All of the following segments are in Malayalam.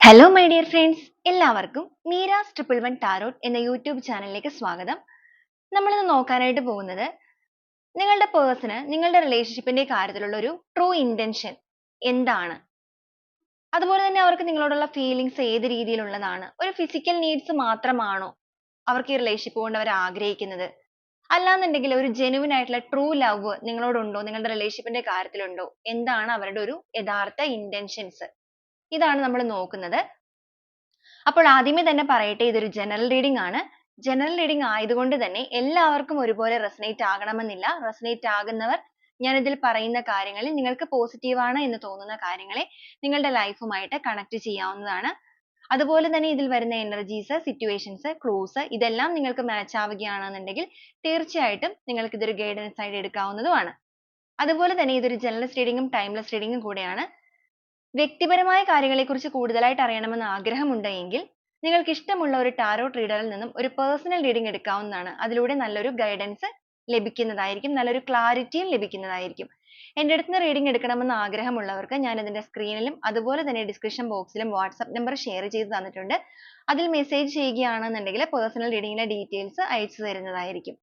ഹലോ മൈ ഡിയർ ഫ്രണ്ട്സ്, എല്ലാവർക്കും മീരാസ് ട്രിപ്പിൾ വൺ ടാരോട്ട് എന്ന യൂട്യൂബ് ചാനലിലേക്ക് സ്വാഗതം. നമ്മളിന്ന് നോക്കാനായിട്ട് പോകുന്നത് നിങ്ങളുടെ പേഴ്സണ് നിങ്ങളുടെ റിലേഷൻഷിപ്പിന്റെ കാര്യത്തിലുള്ള ഒരു ട്രൂ ഇന്റൻഷൻ എന്താണ്, അതുപോലെ തന്നെ അവർക്ക് നിങ്ങളോടുള്ള ഫീലിങ്സ് ഏത് രീതിയിലുള്ളതാണ്, ഒരു ഫിസിക്കൽ നീഡ്സ് മാത്രമാണോ അവർക്ക് ഈ റിലേഷൻഷിപ്പ് കൊണ്ട് അവർ ആഗ്രഹിക്കുന്നത്, അല്ലാന്നുണ്ടെങ്കിൽ ഒരു ജെനുവിൻ ആയിട്ടുള്ള ട്രൂ ലവ് നിങ്ങളോടുണ്ടോ, നിങ്ങളുടെ റിലേഷൻഷിപ്പിന്റെ കാര്യത്തിലുണ്ടോ, എന്താണ് അവരുടെ ഒരു യഥാർത്ഥ ഇന്റൻഷൻസ്, ഇതാണ് നമ്മൾ നോക്കുന്നത്. അപ്പോൾ ആദ്യമേ തന്നെ പറയട്ടെ, ഇതൊരു ജനറൽ റീഡിംഗ് ആണ്. ജനറൽ റീഡിംഗ് ആയതുകൊണ്ട് തന്നെ എല്ലാവർക്കും ഒരുപോലെ റെസനേറ്റ് ആകണമെന്നില്ല. റെസനേറ്റ് ആകുന്നവർ ഞാൻ ഇതിൽ പറയുന്ന കാര്യങ്ങളിൽ നിങ്ങൾക്ക് പോസിറ്റീവ് ആണ് എന്ന് തോന്നുന്ന കാര്യങ്ങളെ നിങ്ങളുടെ ലൈഫുമായിട്ട് കണക്ട് ചെയ്യാവുന്നതാണ്. അതുപോലെ തന്നെ ഇതിൽ വരുന്ന എനർജീസ്, സിറ്റുവേഷൻസ്, ക്ലൂസ് ഇതെല്ലാം നിങ്ങൾക്ക് മാച്ച് ആവുകയാണെന്നുണ്ടെങ്കിൽ തീർച്ചയായിട്ടും നിങ്ങൾക്ക് ഇതൊരു ഗൈഡൻസ് ആയിട്ട് എടുക്കാവുന്നതുമാണ്. അതുപോലെ തന്നെ ഇതൊരു ജനറലിസ്റ്റ് റീഡിംഗും ടൈംലെസ് റീഡിംഗും കൂടെയാണ്. വ്യക്തിപരമായ കാര്യങ്ങളെക്കുറിച്ച് കൂടുതലായിട്ട് അറിയണമെന്ന് ആഗ്രഹമുണ്ടെങ്കിൽ നിങ്ങൾക്ക് ഇഷ്ടമുള്ള ഒരു ടാരോട്ട് റീഡറിൽ നിന്നും ഒരു പേഴ്സണൽ റീഡിംഗ് എടുക്കാവുന്നതാണ്. അതിലൂടെ നല്ലൊരു ഗൈഡൻസ് ലഭിക്കുന്നതായിരിക്കും, നല്ലൊരു ക്ലാരിറ്റിയും ലഭിക്കുന്നതായിരിക്കും. എൻ്റെ അടുത്ത് നിന്ന് റീഡിംഗ് എടുക്കണമെന്ന് ആഗ്രഹമുള്ളവർക്ക് ഞാൻ ഇതിന്റെ സ്ക്രീനിലും അതുപോലെ തന്നെ ഡിസ്ക്രിപ്ഷൻ ബോക്സിലും വാട്സ്ആപ്പ് നമ്പർ ഷെയർ ചെയ്ത് തന്നിട്ടുണ്ട്. അതിൽ മെസ്സേജ് ചെയ്യുകയാണെന്നുണ്ടെങ്കിൽ പേഴ്സണൽ റീഡിങ്ങിന്റെ ഡീറ്റെയിൽസ് അയച്ചു തരുന്നതായിരിക്കും.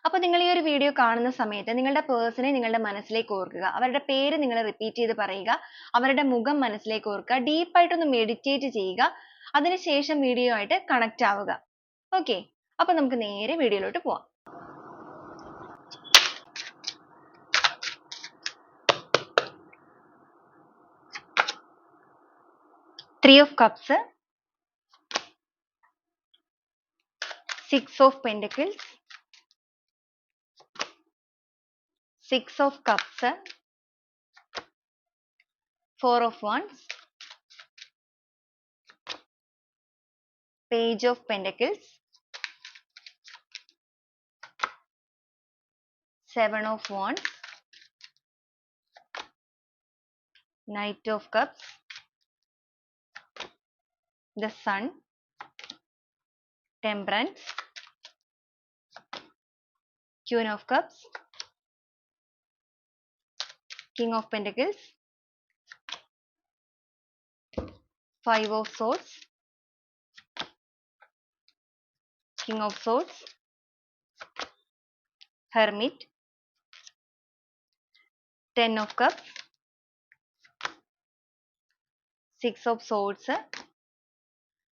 അപ്പോൾ നിങ്ങൾ ഈ ഒരു വീഡിയോ കാണുന്ന സമയത്ത് നിങ്ങളുടെ പേഴ്സണെ നിങ്ങളുടെ മനസ്സിലേക്ക് ഓർക്കുക. അവരുടെ പേര് നിങ്ങൾ റിപ്പീറ്റ് ചെയ്ത് പറയുക. അവരുടെ മുഖം മനസ്സിലേക്ക് ഓർക്കുക. ഡീപ്പ് ആയിട്ടൊന്ന് മെഡിറ്റേറ്റ് ചെയ്യുക. അതിനുശേഷം വീഡിയോ ആയിട്ട് കണക്ട് ആവുക. ഓക്കെ, അപ്പോൾ നമുക്ക് നേരെ വീഡിയോയിലോട്ട് പോവാം. Three of cups, six of pentacles, six of cups, four ഓഫ് wands, page of pentacles, seven of wands, knight of cups, the sun, temperance, queen of cups, king of pentacles, five of swords, king of swords, hermit, ten of cups, six of swords,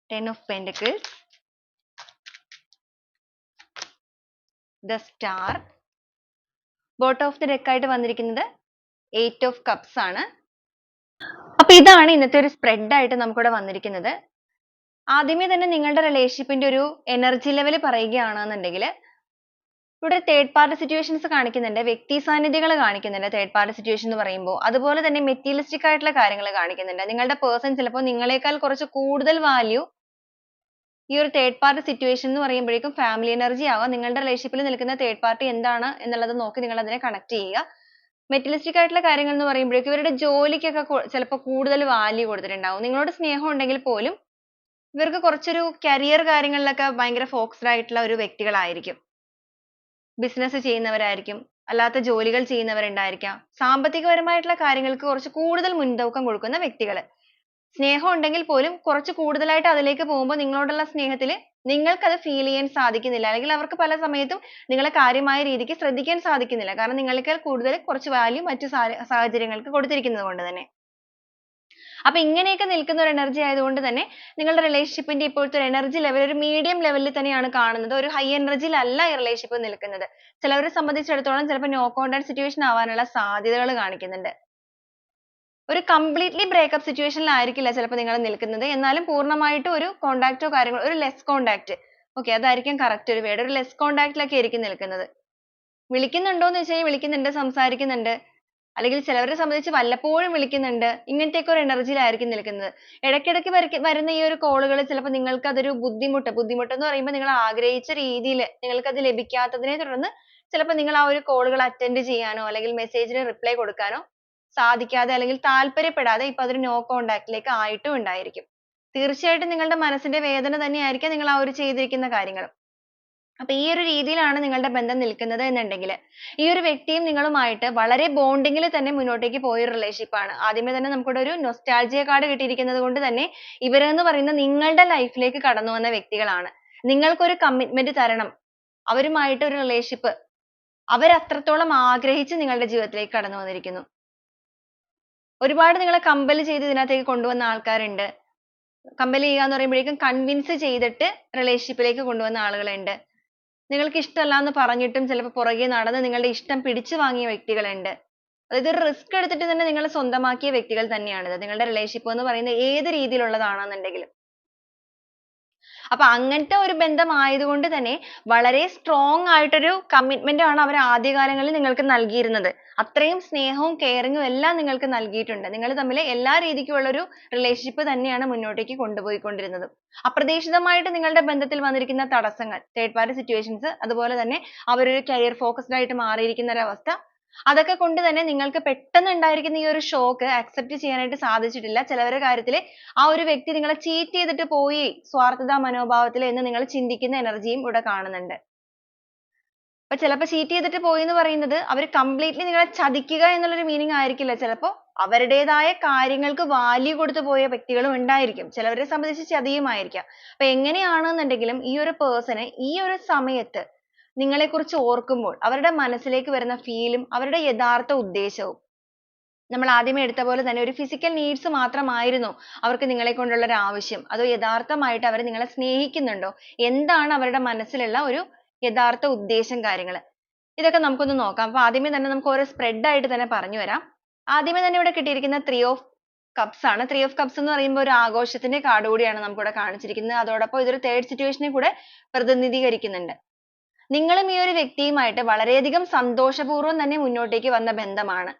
ten of pentacles, the star. Bottom of the deck ആയിട്ട് വന്നിരിക്കുന്നത് എയ്റ്റ് ഓഫ് കപ്സ് ആണ്. അപ്പൊ ഇതാണ് ഇന്നത്തെ ഒരു സ്പ്രെഡ് ആയിട്ട് നമുക്കിവിടെ വന്നിരിക്കുന്നത്. ആദ്യമേ തന്നെ നിങ്ങളുടെ റിലേഷൻഷിപ്പിന്റെ ഒരു എനർജി ലെവൽ പറയുകയാണെന്നുണ്ടെങ്കിൽ ഇവിടെ തേർഡ് പാർട്ടി സിറ്റുവേഷൻസ് കാണിക്കുന്നുണ്ട്, വ്യക്തി സാന്നിധ്യങ്ങൾ കാണിക്കുന്നുണ്ട് തേർഡ് പാർട്ടി സിറ്റുവേഷൻ എന്ന് പറയുമ്പോൾ. അതുപോലെ തന്നെ മെറ്റീരിയലിസ്റ്റിക് ആയിട്ടുള്ള കാര്യങ്ങൾ കാണിക്കുന്നുണ്ട്. നിങ്ങളുടെ പേഴ്സൺ ചിലപ്പോൾ നിങ്ങളെക്കാൾ കുറച്ച് കൂടുതൽ വാല്യൂ ഈ ഒരു തേർഡ് പാർട്ടി സിറ്റുവേഷൻ എന്ന് പറയുമ്പോഴേക്കും ഫാമിലി എനർജി ആവാം. നിങ്ങളുടെ റിലേഷൻഷിപ്പിൽ നിൽക്കുന്ന തേർഡ് പാർട്ടി എന്താണ് എന്നുള്ളത് നോക്കി നിങ്ങൾ അതിനെ കണക്ട് ചെയ്യുക. മെറ്റീരിയലിസ്റ്റിക് ആയിട്ടുള്ള കാര്യങ്ങൾ എന്ന് പറയുമ്പോഴേക്കും ഇവരുടെ ജോലിക്കൊക്കെ ചിലപ്പോൾ കൂടുതൽ വാല്യൂ കൊടുത്തിട്ടുണ്ടാവും. നിങ്ങളോട് സ്നേഹം ഉണ്ടെങ്കിൽ പോലും ഇവർക്ക് കുറച്ചൊരു കരിയർ കാര്യങ്ങളിലൊക്കെ ഭയങ്കര ഫോക്കസ്ഡ് ആയിട്ടുള്ള ഒരു വ്യക്തികളായിരിക്കും. ബിസിനസ് ചെയ്യുന്നവരായിരിക്കും, അല്ലാത്ത ജോലികൾ ചെയ്യുന്നവരുണ്ടായിരിക്കാം. സാമ്പത്തികപരമായിട്ടുള്ള കാര്യങ്ങൾക്ക് കുറച്ച് കൂടുതൽ മുൻതൂക്കം കൊടുക്കുന്ന വ്യക്തികൾ. സ്നേഹം ഉണ്ടെങ്കിൽ പോലും കുറച്ച് കൂടുതലായിട്ട് അതിലേക്ക് പോകുമ്പോൾ നിങ്ങളോടുള്ള സ്നേഹത്തിൽ നിങ്ങൾക്ക് അത് ഫീൽ ചെയ്യാൻ സാധിക്കുന്നില്ല, അല്ലെങ്കിൽ അവർക്ക് പല സമയത്തും നിങ്ങളെ കാര്യമായ രീതിക്ക് ശ്രദ്ധിക്കാൻ സാധിക്കുന്നില്ല. കാരണം നിങ്ങളെക്കാൾ കൂടുതൽ കുറച്ച് വാല്യൂ മറ്റു സാഹചര്യങ്ങൾക്ക് കൊടുത്തിരിക്കുന്നത് കൊണ്ട് തന്നെ. അപ്പൊ ഇങ്ങനെയൊക്കെ നിൽക്കുന്ന ഒരു എനർജി ആയതുകൊണ്ട് തന്നെ നിങ്ങളുടെ റിലേഷൻഷിപ്പിന്റെ ഇപ്പോഴത്തെ ഒരു എനർജി ലെവൽ ഒരു മീഡിയം ലെവലിൽ തന്നെയാണ് കാണുന്നത്. ഒരു ഹൈ എനർജിയിലല്ല ഈ റിലേഷൻഷിപ്പ് നിൽക്കുന്നത്. ചിലവരെ സംബന്ധിച്ചിടത്തോളം ചിലപ്പോൾ നോ കോണ്ടാക്ട് സിറ്റുവേഷൻ ആവാനുള്ള സാധ്യതകൾ കാണിക്കുന്നുണ്ട്. ഒരു കംപ്ലീറ്റ്ലി ബ്രേക്കപ്പ് സിറ്റുവേഷനിലായിരിക്കില്ല ചിലപ്പോൾ നിങ്ങൾ നിൽക്കുന്നത്. എന്നാലും പൂർണ്ണമായിട്ടും ഒരു കോണ്ടാക്റ്റോ കാര്യങ്ങളോ, ഒരു ലെസ് കോണ്ടാക്ട്, ഓക്കെ, അതായിരിക്കും കറക്റ്റ് ഒരു വേർഡ്. ഒരു ലെസ് കോണ്ടാക്റ്റിലൊക്കെ ആയിരിക്കും നിൽക്കുന്നത്. വിളിക്കുന്നുണ്ടോ എന്ന് വെച്ച് കഴിഞ്ഞാൽ വിളിക്കുന്നുണ്ട്, സംസാരിക്കുന്നുണ്ട്, അല്ലെങ്കിൽ ചിലവരെ സംബന്ധിച്ച് വല്ലപ്പോഴും വിളിക്കുന്നുണ്ട്. ഇങ്ങനത്തെയൊക്കെ ഒരു എനർജിയിലായിരിക്കും നിൽക്കുന്നത്. ഇടയ്ക്കിടയ്ക്ക് വരുന്ന ഈ ഒരു കോളുകൾ ചിലപ്പോൾ നിങ്ങൾക്ക് അതൊരു ബുദ്ധിമുട്ട് എന്ന് പറയുമ്പോൾ നിങ്ങൾ ആഗ്രഹിച്ച രീതിയിൽ നിങ്ങൾക്ക് അത് ലഭിക്കാത്തതിനെ തുടർന്ന് ചിലപ്പോൾ നിങ്ങൾ ആ ഒരു കോളുകൾ അറ്റൻഡ് ചെയ്യാനോ അല്ലെങ്കിൽ മെസ്സേജിന് റിപ്ലൈ കൊടുക്കാനോ സാധിക്കാതെ അല്ലെങ്കിൽ താല്പര്യപ്പെടാതെ ഇപ്പൊ അതൊരു നോ കോണ്ടാക്റ്റിലേക്ക് ആയിട്ടും ഉണ്ടായിരിക്കും. തീർച്ചയായിട്ടും നിങ്ങളുടെ മനസ്സിന്റെ വേദന തന്നെയായിരിക്കും നിങ്ങൾ ആ ഒരു ചെയ്തിരിക്കുന്ന കാര്യങ്ങൾ. അപ്പൊ ഈ ഒരു രീതിയിലാണ് നിങ്ങളുടെ ബന്ധം നിൽക്കുന്നത് എന്നുണ്ടെങ്കിൽ ഈ ഒരു വ്യക്തിയും നിങ്ങളുമായിട്ട് വളരെ ബോണ്ടിങ്ങിൽ തന്നെ മുന്നോട്ടേക്ക് പോയ ഒരു റിലേഷൻഷിപ്പ് ആണ്. ആദ്യമേ തന്നെ നമുക്കിവിടെ ഒരു നൊസ്റ്റാൾജിയ കാർഡ് കിട്ടിയിരിക്കുന്നത് കൊണ്ട് തന്നെ ഇവരെന്ന് പറയുന്നത് നിങ്ങളുടെ ലൈഫിലേക്ക് കടന്നു വന്ന വ്യക്തികളാണ്. നിങ്ങൾക്കൊരു കമ്മിറ്റ്മെന്റ് തരണം, അവരുമായിട്ട് ഒരു റിലേഷൻഷിപ്പ് അവരത്രത്തോളം ആഗ്രഹിച്ച് നിങ്ങളുടെ ജീവിതത്തിലേക്ക് കടന്നു വന്നിരിക്കുന്നു. ഒരുപാട് നിങ്ങളെ കമ്പൽ ചെയ്ത് ഇതിനകത്തേക്ക് കൊണ്ടുവന്ന ആൾക്കാരുണ്ട്. കമ്പൽ ചെയ്യുക എന്ന് പറയുമ്പോഴേക്കും കൺവിൻസ് ചെയ്തിട്ട് റിലേഷൻഷിപ്പിലേക്ക് കൊണ്ടുവന്ന ആളുകളുണ്ട്. നിങ്ങൾക്ക് ഇഷ്ടമല്ല എന്ന് പറഞ്ഞിട്ടും ചിലപ്പോൾ പുറകെ നടന്ന് നിങ്ങളുടെ ഇഷ്ടം പിടിച്ചു വാങ്ങിയ വ്യക്തികളുണ്ട്. അതായത് ഒരു റിസ്ക് എടുത്തിട്ട് തന്നെ നിങ്ങൾ സ്വന്തമാക്കിയ വ്യക്തികൾ തന്നെയാണിത്. നിങ്ങളുടെ റിലേഷൻഷിപ്പ് എന്ന് പറയുന്നത് ഏത് രീതിയിലുള്ളതാണെന്നുണ്ടെങ്കിലും. അപ്പൊ അങ്ങനത്തെ ഒരു ബന്ധം ആയതുകൊണ്ട് തന്നെ വളരെ സ്ട്രോങ് ആയിട്ടൊരു കമ്മിറ്റ്മെന്റ് ആണ് അവർ ആദ്യകാലങ്ങളിൽ നിങ്ങൾക്ക് നൽകിയിരുന്നത്. അത്രയും സ്നേഹവും കെയറിങ്ങും എല്ലാം നിങ്ങൾക്ക് നൽകിയിട്ടുണ്ട്. നിങ്ങൾ തമ്മിൽ എല്ലാ രീതിക്കുള്ള ഒരു റിലേഷൻഷിപ്പ് തന്നെയാണ് മുന്നോട്ടേക്ക് കൊണ്ടുപോയിക്കൊണ്ടിരുന്നത്. അപ്രതീക്ഷിതമായിട്ട് നിങ്ങളുടെ ബന്ധത്തിൽ വന്നിരിക്കുന്ന തടസ്സങ്ങൾ, തേർഡ് പാർട്ടി സിറ്റുവേഷൻസ്, അതുപോലെ തന്നെ അവരൊരു കരിയർ ഫോക്കസ്ഡ് ആയിട്ട് മാറിയിരിക്കുന്ന ഒരു അവസ്ഥ, അതൊക്കെ കൊണ്ട് തന്നെ നിങ്ങൾക്ക് പെട്ടെന്ന് ഉണ്ടായിരിക്കുന്ന ഈ ഒരു ഷോക്ക് അക്സെപ്റ്റ് ചെയ്യാനായിട്ട് സാധിച്ചിട്ടില്ല. ചിലവരുടെ കാര്യത്തിൽ ആ ഒരു വ്യക്തി നിങ്ങളെ ചീറ്റ് ചെയ്തിട്ട് പോയി സ്വാർത്ഥതാ മനോഭാവത്തിൽ എന്ന് നിങ്ങൾ ചിന്തിക്കുന്ന എനർജിയും ഇവിടെ കാണുന്നുണ്ട്. അപ്പൊ ചിലപ്പോൾ ചീറ്റ് ചെയ്തിട്ട് പോയി എന്ന് പറയുന്നത് അവർ കംപ്ലീറ്റ്ലി നിങ്ങളെ ചതിക്കുക എന്നുള്ളൊരു മീനിങ് ആയിരിക്കില്ല. ചിലപ്പോൾ അവരുടേതായ കാര്യങ്ങൾക്ക് വാല്യൂ കൊടുത്തു പോയ വ്യക്തികളും ഉണ്ടായിരിക്കും. ചിലവരെ സംബന്ധിച്ച് ചതിയുമായിരിക്കാം. അപ്പൊ എങ്ങനെയാണെന്നുണ്ടെങ്കിലും ഈ ഒരു പേഴ്സണ് ഈ ഒരു സമയത്ത് നിങ്ങളെക്കുറിച്ച് ഓർക്കുമ്പോൾ അവരുടെ മനസ്സിലേക്ക് വരുന്ന ഫീലും അവരുടെ യഥാർത്ഥ ഉദ്ദേശവും നമ്മൾ ആദ്യമേ എടുത്ത പോലെ തന്നെ ഒരു ഫിസിക്കൽ നീഡ്സ് മാത്രമായിരുന്നോ അവർക്ക് നിങ്ങളെ കൊണ്ടുള്ള ഒരു ആവശ്യം, അതോ യഥാർത്ഥമായിട്ട് അവർ നിങ്ങളെ സ്നേഹിക്കുന്നുണ്ടോ, എന്താണ് അവരുടെ മനസ്സിലുള്ള ഒരു യഥാർത്ഥ ഉദ്ദേശം, കാര്യങ്ങൾ, ഇതൊക്കെ നമുക്കൊന്ന് നോക്കാം. അപ്പൊ ആദ്യമേ തന്നെ നമുക്ക് ഓരോ സ്പ്രെഡ് ആയിട്ട് തന്നെ പറഞ്ഞു വരാം. ആദ്യമേ തന്നെ ഇവിടെ കിട്ടിയിരിക്കുന്ന 3 ഓഫ് കപ്സ് ആണ്. 3 ഓഫ് കപ്സ് എന്ന് പറയുമ്പോൾ ഒരു ആഘോഷത്തിന്റെ കാർഡ് കൂടിയാണ് നമുക്കിവിടെ കാണിച്ചിരിക്കുന്നത്. അതോടൊപ്പം ഇതൊരു തേർഡ് സിറ്റുവേഷനെ കൂടെ പ്രതിനിധീകരിക്കുന്നുണ്ട്. നിങ്ങളും ഈ ഒരു വ്യക്തിയുമായിട്ട് വളരെയധികം സന്തോഷപൂർവ്വം തന്നെ മുന്നോട്ടേക്ക് വന്ന ബന്ധമാണ്.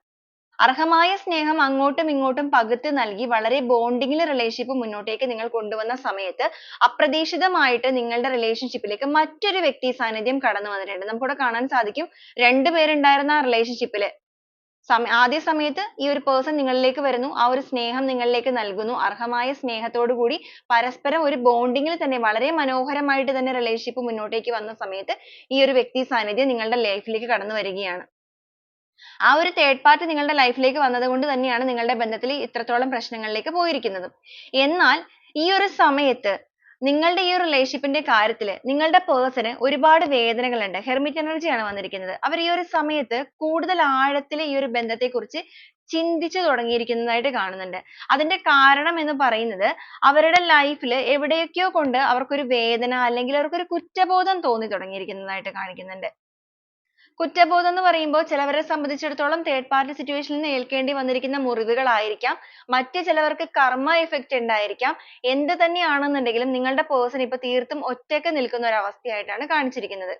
അർഹമായ സ്നേഹം അങ്ങോട്ടും ഇങ്ങോട്ടും പകുത്ത് നൽകി വളരെ ബോണ്ടിങ്ങിൽ റിലേഷൻഷിപ്പ് മുന്നോട്ടേക്ക് നിങ്ങൾ കൊണ്ടുവന്ന സമയത്ത് അപ്രതീക്ഷിതമായിട്ട് നിങ്ങളുടെ റിലേഷൻഷിപ്പിലേക്ക് മറ്റൊരു വ്യക്തി സാന്നിധ്യം കടന്നു വന്നിട്ടുണ്ട്. നമുക്കിവിടെ കാണാൻ സാധിക്കും 2 പേരുണ്ടായിരുന്ന ആ റിലേഷൻഷിപ്പിൽ ആദ്യ സമയത്ത് ഈ ഒരു പേഴ്സൺ നിങ്ങളിലേക്ക് വരുന്നു, ആ ഒരു സ്നേഹം നിങ്ങളിലേക്ക് നൽകുന്നു. അർഹമായ സ്നേഹത്തോടു കൂടി പരസ്പരം ഒരു ബോണ്ടിങ്ങിൽ തന്നെ വളരെ മനോഹരമായിട്ട് തന്നെ റിലേഷൻഷിപ്പ് മുന്നോട്ടേക്ക് വന്ന സമയത്ത് ഈ ഒരു വ്യക്തി സാന്നിധ്യം നിങ്ങളുടെ ലൈഫിലേക്ക് കടന്നു വരികയാണ്. ആ ഒരു തേർഡ് പാർട്ടി നിങ്ങളുടെ ലൈഫിലേക്ക് വന്നത് കൊണ്ട് തന്നെയാണ് നിങ്ങളുടെ ബന്ധത്തിൽ ഇത്രത്തോളം പ്രശ്നങ്ങളിലേക്ക് പോയിരിക്കുന്നത്. എന്നാൽ ഈ ഒരു സമയത്ത് നിങ്ങളുടെ ഈ ഒരു റിലേഷൻഷിപ്പിന്റെ കാര്യത്തിൽ നിങ്ങളുടെ പേഴ്സണ് ഒരുപാട് വേദനകളുണ്ട്. ഹെർമിറ്റ് എനർജിയാണ് വന്നിരിക്കുന്നത്. അവർ ഈ ഒരു സമയത്ത് കൂടുതൽ ആഴത്തിൽ ഈ ഒരു ബന്ധത്തെക്കുറിച്ച് ചിന്തിച്ചു തുടങ്ങിയിരിക്കുന്നതായിട്ട് കാണുന്നുണ്ട്. അതിന്റെ കാരണം എന്ന് പറയുന്നത് അവരുടെ ലൈഫിൽ എവിടെയൊക്കെയോ കൊണ്ട് അവർക്കൊരു വേദന അല്ലെങ്കിൽ അവർക്കൊരു കുറ്റബോധം തോന്നി തുടങ്ങിയിരിക്കുന്നതായിട്ട് കാണിക്കുന്നുണ്ട്. കുറ്റബോധം എന്ന് പറയുമ്പോൾ ചിലവരെ സംബന്ധിച്ചിടത്തോളം തേർഡ് പാർട്ടി സിറ്റുവേഷനിൽ നിന്ന് ഏൽക്കേണ്ടി വന്നിരിക്കുന്ന മുറിവുകളായിരിക്കാം. മറ്റ് ചിലവർക്ക് കർമ്മ എഫക്റ്റ് ഉണ്ടായിരിക്കാം. എന്ത് തന്നെയാണെന്നുണ്ടെങ്കിലും നിങ്ങളുടെ പേഴ്സൺ ഇപ്പൊ തീർത്തും ഒറ്റയ്ക്ക് നിൽക്കുന്ന ഒരു അവസ്ഥയായിട്ടാണ് കാണിച്ചിരിക്കുന്നത്.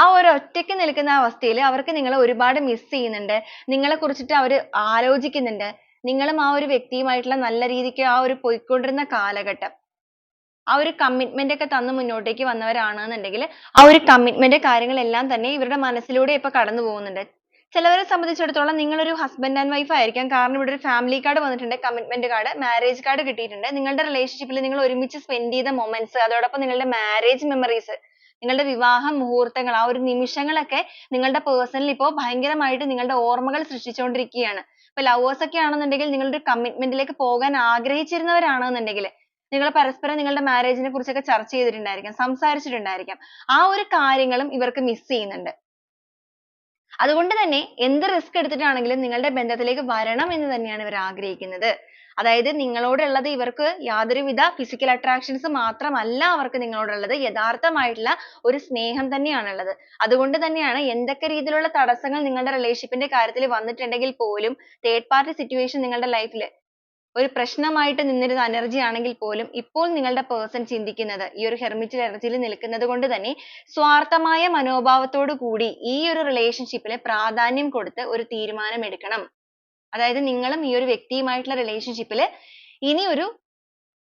ആ ഒരു ഒറ്റയ്ക്ക് നിൽക്കുന്ന അവസ്ഥയിൽ അവർക്ക് നിങ്ങളെ ഒരുപാട് മിസ് ചെയ്യുന്നുണ്ട്. നിങ്ങളെ കുറിച്ചിട്ട് അവർ ആലോചിക്കുന്നുണ്ട്. നിങ്ങളും ആ ഒരു വ്യക്തിയുമായിട്ടുള്ള നല്ല രീതിക്ക് ആ ഒരു പോയിക്കൊണ്ടിരുന്ന കാലഘട്ടം ആ ഒരു കമ്മിറ്റ്മെന്റ് ഒക്കെ തന്ന് മുന്നോട്ടേക്ക് വന്നവരാണെന്നുണ്ടെങ്കിൽ ആ ഒരു കമ്മിറ്റ്മെന്റ് കാര്യങ്ങളെല്ലാം തന്നെ ഇവരുടെ മനസ്സിലൂടെ ഇപ്പൊ കടന്നു പോകുന്നുണ്ട്. ചിലവരെ സംബന്ധിച്ചിടത്തോളം നിങ്ങൾ ഒരു ഹസ്ബൻഡ് ആൻഡ് വൈഫ് ആയിരിക്കാം. കാരണം ഇവിടെ ഒരു ഫാമിലി കാർഡ് വന്നിട്ടുണ്ട്, കമ്മിറ്റ്മെന്റ് കാർഡ്, മാരേജ് കാർഡ് കിട്ടിയിട്ടുണ്ട്. നിങ്ങളുടെ റിലേഷൻഷിപ്പിൽ നിങ്ങൾ ഒരുമിച്ച് സ്പെൻഡ് ചെയ്ത മൊമെന്റ്സ്, അതോടൊപ്പം നിങ്ങളുടെ മാരേജ് മെമ്മറീസ്, നിങ്ങളുടെ വിവാഹ മുഹൂർത്തങ്ങൾ, ആ ഒരു നിമിഷങ്ങളൊക്കെ നിങ്ങളുടെ പേഴ്സണൽ ഇപ്പോൾ ഭയങ്കരമായിട്ട് നിങ്ങളുടെ ഓർമ്മകൾ സൃഷ്ടിച്ചുകൊണ്ടിരിക്കുകയാണ്. ഇപ്പൊ ലവേഴ്സ് ഒക്കെ ആണെന്നുണ്ടെങ്കിൽ നിങ്ങളുടെ കമ്മിറ്റ്മെന്റിലേക്ക് പോകാൻ ആഗ്രഹിച്ചിരുന്നവരാണെന്നുണ്ടെങ്കിൽ നിങ്ങൾ പരസ്പരം നിങ്ങളുടെ മാരേജിനെ കുറിച്ചൊക്കെ ചർച്ച ചെയ്തിട്ടുണ്ടായിരിക്കാം, സംസാരിച്ചിട്ടുണ്ടായിരിക്കാം. ആ ഒരു കാര്യങ്ങളും ഇവർക്ക് മിസ് ചെയ്യുന്നുണ്ട്. അതുകൊണ്ട് തന്നെ എന്ത് റിസ്ക് എടുത്തിട്ടാണെങ്കിലും നിങ്ങളുടെ ബന്ധത്തിലേക്ക് വരണം എന്ന് തന്നെയാണ് ഇവർ ആഗ്രഹിക്കുന്നത്. അതായത് നിങ്ങളോടുള്ളത് ഇവർക്ക് യാതൊരുവിധ ഫിസിക്കൽ അട്രാക്ഷൻസ് മാത്രമല്ല അവർക്ക് നിങ്ങളോടുള്ളത്, യഥാർത്ഥമായിട്ടുള്ള ഒരു സ്നേഹം തന്നെയാണുള്ളത്. അതുകൊണ്ട് തന്നെയാണ് എന്തൊക്കെ രീതിയിലുള്ള തടസ്സങ്ങൾ നിങ്ങളുടെ റിലേഷൻഷിപ്പിന്റെ കാര്യത്തിൽ വന്നിട്ടുണ്ടെങ്കിൽ പോലും തേർഡ് പാർട്ടി സിറ്റുവേഷൻ നിങ്ങളുടെ ലൈഫിൽ ഒരു പ്രശ്നമായിട്ട് നിന്നിരുന്ന എനർജി ആണെങ്കിൽ പോലും ഇപ്പോൾ നിങ്ങളുടെ പേഴ്സൺ ചിന്തിക്കുന്നത് ഈ ഒരു ഹെർമിറ്റ് എനർജിയിൽ നിൽക്കുന്നത് കൊണ്ട് തന്നെ സ്വാർത്ഥമായ മനോഭാവത്തോടു കൂടി ഈ ഒരു റിലേഷൻഷിപ്പിൽ പ്രാധാന്യം കൊടുത്ത് ഒരു തീരുമാനം എടുക്കണം. അതായത് നിങ്ങളും ഈ ഒരു വ്യക്തിയുമായിട്ടുള്ള റിലേഷൻഷിപ്പിൽ ഇനി ഒരു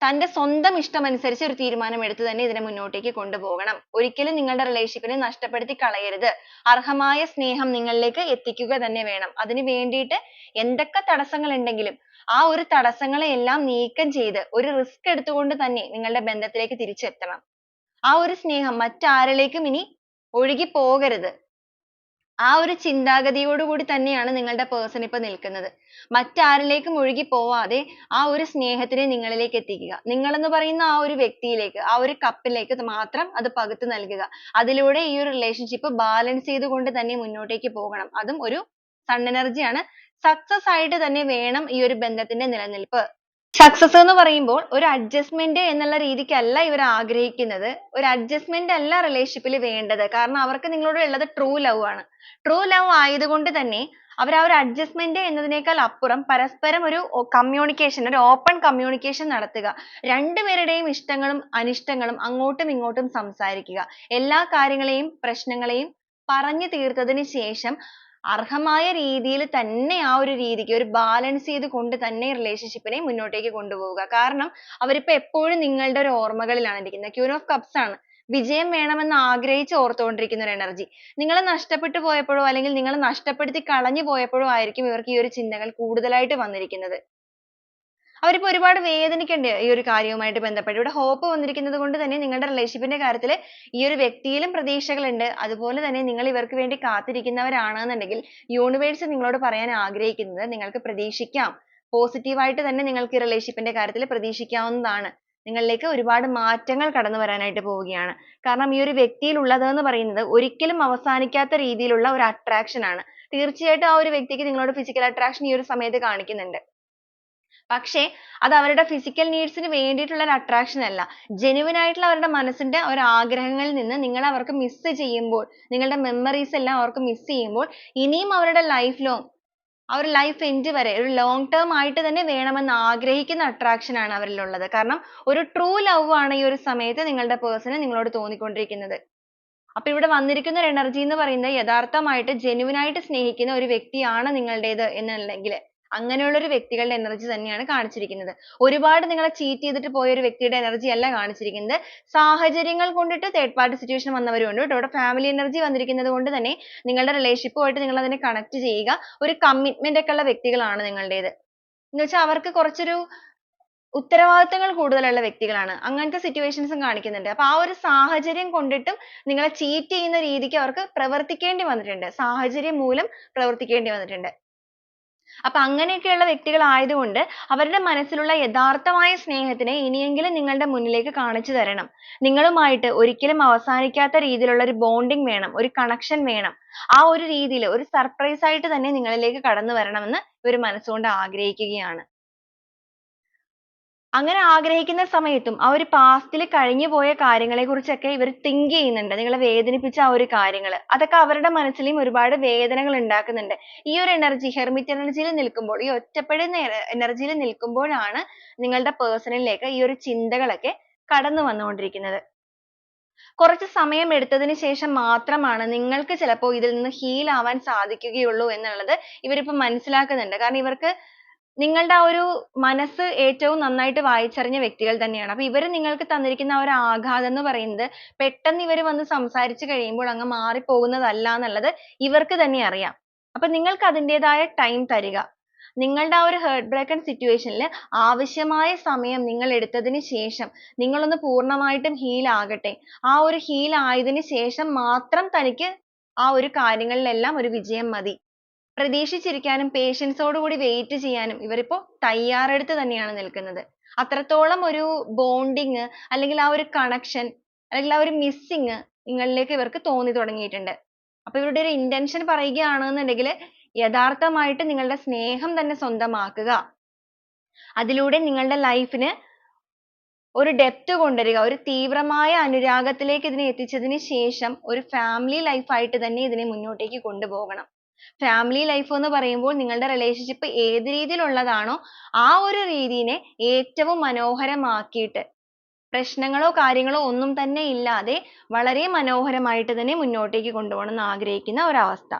തന്റെ സ്വന്തം ഇഷ്ടമനുസരിച്ച് ഒരു തീരുമാനം എടുത്ത് തന്നെ ഇതിനെ മുന്നോട്ടേക്ക് കൊണ്ടുപോകണം. ഒരിക്കലും നിങ്ങളുടെ റിലേഷൻഷിപ്പിനെ നഷ്ടപ്പെടുത്തി കളയരുത്. അർഹമായ സ്നേഹം നിങ്ങളിലേക്ക് എത്തിക്കുക തന്നെ വേണം. അതിന് വേണ്ടിയിട്ട് എന്തൊക്കെ തടസ്സങ്ങൾ ഉണ്ടെങ്കിലും ആ ഒരു തടസ്സങ്ങളെ എല്ലാം നീക്കം ചെയ്ത് ഒരു റിസ്ക് എടുത്തുകൊണ്ട് തന്നെ നിങ്ങളുടെ ബന്ധത്തിലേക്ക് തിരിച്ചെത്തണം. ആ ഒരു സ്നേഹം മറ്റാരിലേക്കും ഇനി ഒഴുകി പോകരുത്. ആ ഒരു ചിന്താഗതിയോടുകൂടി തന്നെയാണ് നിങ്ങളുടെ person ഇപ്പൊ നിൽക്കുന്നത്. മറ്റാരിലേക്കും ഒഴുകി പോവാതെ ആ ഒരു സ്നേഹത്തിനെ നിങ്ങളിലേക്ക് എത്തിക്കുക. നിങ്ങളെന്ന് പറയുന്ന ആ ഒരു വ്യക്തിയിലേക്ക്, ആ ഒരു കപ്പിലേക്ക് മാത്രം അത് പകുത്തു നൽകുക. അതിലൂടെ ഈ ഒരു relationship balance ചെയ്തുകൊണ്ട് തന്നെ മുന്നോട്ടേക്ക് പോകണം. അതും ഒരു sun energy ആണ്. Success ആയിട്ട് തന്നെ വേണം ഈ ഒരു ബന്ധത്തിന്റെ നിലനിൽപ്പ്. സക്സസ് എന്ന് പറയുമ്പോൾ ഒരു അഡ്ജസ്റ്റ്മെന്റ് എന്നുള്ള രീതിക്കല്ല ഇവർ ആഗ്രഹിക്കുന്നത്. ഒരു അഡ്ജസ്റ്റ്മെന്റ് അല്ല റിലേഷൻഷിപ്പിൽ വേണ്ടത്. കാരണം അവർക്ക് നിങ്ങളോട് ഉള്ളത് ട്രൂ ലവ് ആണ്. ട്രൂ ലവ് ആയതുകൊണ്ട് തന്നെ അവർ ആ ഒരു അഡ്ജസ്റ്റ്മെന്റ് എന്നതിനേക്കാൾ അപ്പുറം പരസ്പരം ഒരു കമ്മ്യൂണിക്കേഷൻ, ഒരു ഓപ്പൺ കമ്മ്യൂണിക്കേഷൻ നടത്തുക. രണ്ടുപേരുടെയും ഇഷ്ടങ്ങളും അനിഷ്ടങ്ങളും അങ്ങോട്ടും ഇങ്ങോട്ടും സംസാരിക്കുക. എല്ലാ കാര്യങ്ങളെയും പ്രശ്നങ്ങളെയും പറഞ്ഞു തീർത്തതിന് ശേഷം അർഹമായ രീതിയിൽ തന്നെ ആ ഒരു രീതിക്ക് ഒരു ബാലൻസ് ചെയ്ത് കൊണ്ട് തന്നെ റിലേഷൻഷിപ്പിനെ മുന്നോട്ടേക്ക് കൊണ്ടുപോവുക. കാരണം അവരിപ്പോ എപ്പോഴും നിങ്ങളുടെ ഒരു ഓർമ്മകളിലാണ് ഇരിക്കുന്നത്. ക്യൂൻ ഓഫ് കപ്സ് ആണ്. വിജയം വേണമെന്ന് ആഗ്രഹിച്ച് ഓർത്തുകൊണ്ടിരിക്കുന്ന ഒരു എനർജി. നിങ്ങൾ നഷ്ടപ്പെട്ടു പോയപ്പോഴോ അല്ലെങ്കിൽ നിങ്ങൾ നഷ്ടപ്പെടുത്തി കളഞ്ഞു പോയപ്പോഴോ ആയിരിക്കും ഇവർക്ക് ഈ ഒരു ചിന്തകൾ കൂടുതലായിട്ട് വന്നിരിക്കുന്നത്. അവരിപ്പോ ഒരുപാട് വേദനിക്കുന്നുണ്ട് ഈ ഒരു കാര്യവുമായിട്ട് ബന്ധപ്പെട്ട്. ഇവിടെ ഹോപ്പ് വന്നിരിക്കുന്നത് കൊണ്ട് തന്നെ നിങ്ങളുടെ റിലേഷൻഷിപ്പിന്റെ കാര്യത്തിൽ ഈ ഒരു വ്യക്തിയിലും പ്രതീക്ഷകളുണ്ട്. അതുപോലെ തന്നെ നിങ്ങൾ ഇവർക്ക് വേണ്ടി കാത്തിരിക്കുന്നവരാണെന്നുണ്ടെങ്കിൽ യൂണിവേഴ്സ് നിങ്ങളോട് പറയാൻ ആഗ്രഹിക്കുന്നത് നിങ്ങൾക്ക് പ്രതീക്ഷിക്കാം. പോസിറ്റീവ് ആയിട്ട് തന്നെ നിങ്ങൾക്ക് ഈ റിലേഷൻഷിപ്പിന്റെ കാര്യത്തിൽ പ്രതീക്ഷിക്കാവുന്നതാണ്. നിങ്ങളിലേക്ക് ഒരുപാട് മാറ്റങ്ങൾ കടന്നു വരാനായിട്ട് പോവുകയാണ്. കാരണം ഈ ഒരു വ്യക്തിയിൽ ഉള്ളത് എന്ന് പറയുന്നത് ഒരിക്കലും അവസാനിക്കാത്ത രീതിയിലുള്ള ഒരു attraction ആണ്. തീർച്ചയായിട്ടും ആ ഒരു വ്യക്തിക്ക് നിങ്ങളോട് physical attraction ഈ ഒരു സമയത്ത് കാണിക്കുന്നുണ്ട്. പക്ഷേ അത് അവരുടെ physical needs ന് വേണ്ടിയിട്ടുള്ള ഒരു attraction അല്ല. genuine ആയിട്ടുള്ള അവരുടെ മനസ്സിന്റെ ഒരു ആഗ്രഹങ്ങളിൽ നിന്ന് നിങ്ങൾ അവർക്ക് miss ചെയ്യുമ്പോൾ, നിങ്ങളുടെ memories എല്ലാം അവർക്ക് miss ചെയ്യുമ്പോൾ ഇനിയും അവരുടെ life long ആ ഒരു life end വരെ ഒരു long term ആയിട്ട് തന്നെ വേണമെന്ന് ആഗ്രഹിക്കുന്ന attraction ആണ് അവരിൽ ഉള്ളത്. കാരണം ഒരു true love ആണ് ഈ ഒരു സമയത്ത് നിങ്ങളുടെ person നിങ്ങളോട് തോന്നിക്കൊണ്ടിരിക്കുന്നത്. അപ്പൊ ഇവിടെ വന്നിരിക്കുന്ന ഒരു energy എന്ന് പറയുന്നത് യഥാർത്ഥമായിട്ട് genuine ആയിട്ട് സ്നേഹിക്കുന്ന ഒരു വ്യക്തിയാണ് നിങ്ങളുടേത് എന്നുണ്ടെങ്കിൽ അങ്ങനെയുള്ള ഒരു വ്യക്തികളുടെ energy തന്നെയാണ് കാണിച്ചിരിക്കുന്നത്. ഒരുപാട് നിങ്ങളെ cheat ചെയ്തിട്ട് പോയ ഒരു വ്യക്തിയുടെ energy അല്ല കാണിച്ചിരിക്കുന്നത്. സാഹചര്യങ്ങൾ കൊണ്ടിട്ട് third party situation വന്നവരും ഉണ്ട് ട്ടോ. ഇവിടെ family energy വന്നിരിക്കുന്നത് കൊണ്ട് തന്നെ നിങ്ങളുടെ relationship ആയിട്ട് നിങ്ങൾ അതിനെ connect ചെയ്യുക. ഒരു commitment ഒക്കെ ഉള്ള വ്യക്തികളാണ് നിങ്ങളുടേത്. എന്നുവെച്ചാൽ അവർക്ക് കുറച്ചൊരു ഉത്തരവാദിത്തങ്ങൾ കൂടുതലുള്ള വ്യക്തികളാണ്. അങ്ങനത്തെ situations ഉം കാണിക്കുന്നുണ്ട്. അപ്പൊ ആ ഒരു സാഹചര്യം കൊണ്ടിട്ടും നിങ്ങളെ cheat ചെയ്യുന്ന രീതിക്ക് അവർക്ക് പ്രവർത്തിക്കേണ്ടി വന്നിട്ടുണ്ട്. സാഹചര്യം മൂലം പ്രവർത്തിക്കേണ്ടി വന്നിട്ടുണ്ട്. അപ്പൊ അങ്ങനെയൊക്കെയുള്ള വ്യക്തികൾ ആയതുകൊണ്ട് അവരുടെ മനസ്സിലുള്ള യഥാർത്ഥമായ സ്നേഹത്തിനെ ഇനിയെങ്കിലും നിങ്ങളുടെ മുന്നിലേക്ക് കാണിച്ചു തരണം. നിങ്ങളുമായിട്ട് ഒരിക്കലും അവസാനിക്കാത്ത രീതിയിലുള്ള ഒരു bonding വേണം, ഒരു connection വേണം. ആ ഒരു രീതിയിൽ ഒരു surprise ആയിട്ട് തന്നെ നിങ്ങളിലേക്ക് കടന്നു വരണമെന്ന് ഇവർ മനസ്സുകൊണ്ട് ആഗ്രഹിക്കുകയാണ്. അങ്ങനെ ആഗ്രഹിക്കുന്ന സമയത്തും ആ ഒരു past ൽ കഴിഞ്ഞു പോയ കാര്യങ്ങളെക്കുറിച്ചൊക്കെ ഇവർ think ചെയ്യുന്നുണ്ട്. നിങ്ങളെ വേദനിപ്പിച്ച ആ ഒരു കാര്യങ്ങൾ. അതൊക്കെ അവരുടെ മനസ്സിലും ഒരുപാട് വേദനകൾ ഉണ്ടാക്കുന്നുണ്ട്. ഈ ഒരു energy hermit energy യിൽ നിൽക്കുമ്പോൾ, ഈ ഒറ്റപ്പെടുന്ന energy യിൽ നിൽക്കുമ്പോഴാണ് നിങ്ങളുടെ person ലേക്ക് ഈ ഒരു ചിന്തകളൊക്കെ കടന്നു വന്നുകൊണ്ടിരിക്കുന്നത്. കുറച്ച് സമയം എടുത്തതിന് ശേഷം മാത്രമാണ് നിങ്ങൾക്ക് ചിലപ്പോൾ ഇതിൽ നിന്ന് heal ആവാൻ സാധിക്കുകയുള്ളൂ എന്നുള്ളത് ഇവരിപ്പോൾ മനസ്സിലാക്കുന്നുണ്ട്. കാരണം ഇവർക്ക് നിങ്ങളുടെ ആ ഒരു മനസ്സ് ഏറ്റവും നന്നായിട്ട് വായിച്ചറിഞ്ഞ വ്യക്തികൾ തന്നെയാണ്. അപ്പൊ ഇവര് നിങ്ങൾക്ക് തന്നിരിക്കുന്ന ആ ഒരു ആഘാതം എന്ന് പറയുന്നത് പെട്ടെന്ന് ഇവര് വന്ന് സംസാരിച്ചു കഴിയുമ്പോൾ അങ്ങ് മാറിപ്പോകുന്നതല്ല എന്നുള്ളത് ഇവർക്ക് തന്നെ അറിയാം. അപ്പൊ നിങ്ങൾക്ക് അതിന്റേതായ time തരിക. നിങ്ങളുടെ ആ ഒരു heart broken situation ൽ ആവശ്യമായ സമയം നിങ്ങൾ എടുത്തതിന് ശേഷം നിങ്ങളൊന്ന് പൂർണ്ണമായിട്ടും heal ആകട്ടെ. ആ ഒരു heal ആയതിനു ശേഷം മാത്രം തനിക്ക് ആ ഒരു കാര്യങ്ങളിലെല്ലാം ഒരു വിജയം മതി. പ്രതീക്ഷിച്ചിരിക്കാനും patience ഓടുകൂടി wait ചെയ്യാനും ഇവരിപ്പോ തയ്യാറെടുത്ത് തന്നെയാണ് നിൽക്കുന്നത്. അത്രത്തോളം ഒരു bonding അല്ലെങ്കിൽ ആ ഒരു connection അല്ലെങ്കിൽ ആ ഒരു missing നിങ്ങളിലേക്ക് ഇവർക്ക് തോന്നി തുടങ്ങിയിട്ടുണ്ട്. അപ്പൊ ഇവരുടെ ഒരു intention പറയുകയാണെന്നുണ്ടെങ്കിൽ യഥാർത്ഥമായിട്ട് നിങ്ങളുടെ സ്നേഹം തന്നെ സ്വന്തമാക്കുക. അതിലൂടെ നിങ്ങളുടെ life ന് ഒരു depth കൊണ്ടുവരിക. ഒരു തീവ്രമായ അനുരാഗത്തിലേക്ക് ഇതിനെ എത്തിച്ചതിന് ശേഷം ഒരു family life ആയിട്ട് തന്നെ ഇതിനെ മുന്നോട്ടേക്ക് കൊണ്ടുപോകണം. family life എന്ന് പറയുമ്പോൾ നിങ്ങളുടെ relationship ഏത് രീതിയിലുള്ളതാണോ ആ ഒരു രീതിനെ ഏറ്റവും മനോഹരമാക്കിയിട്ട് പ്രശ്നങ്ങളോ കാര്യങ്ങളോ ഒന്നും തന്നെ ഇല്ലാതെ വളരെ മനോഹരമായിട്ട് തന്നെ മുന്നോട്ടേക്ക് കൊണ്ടുപോകണം എന്ന് ആഗ്രഹിക്കുന്ന ഒരവസ്ഥ.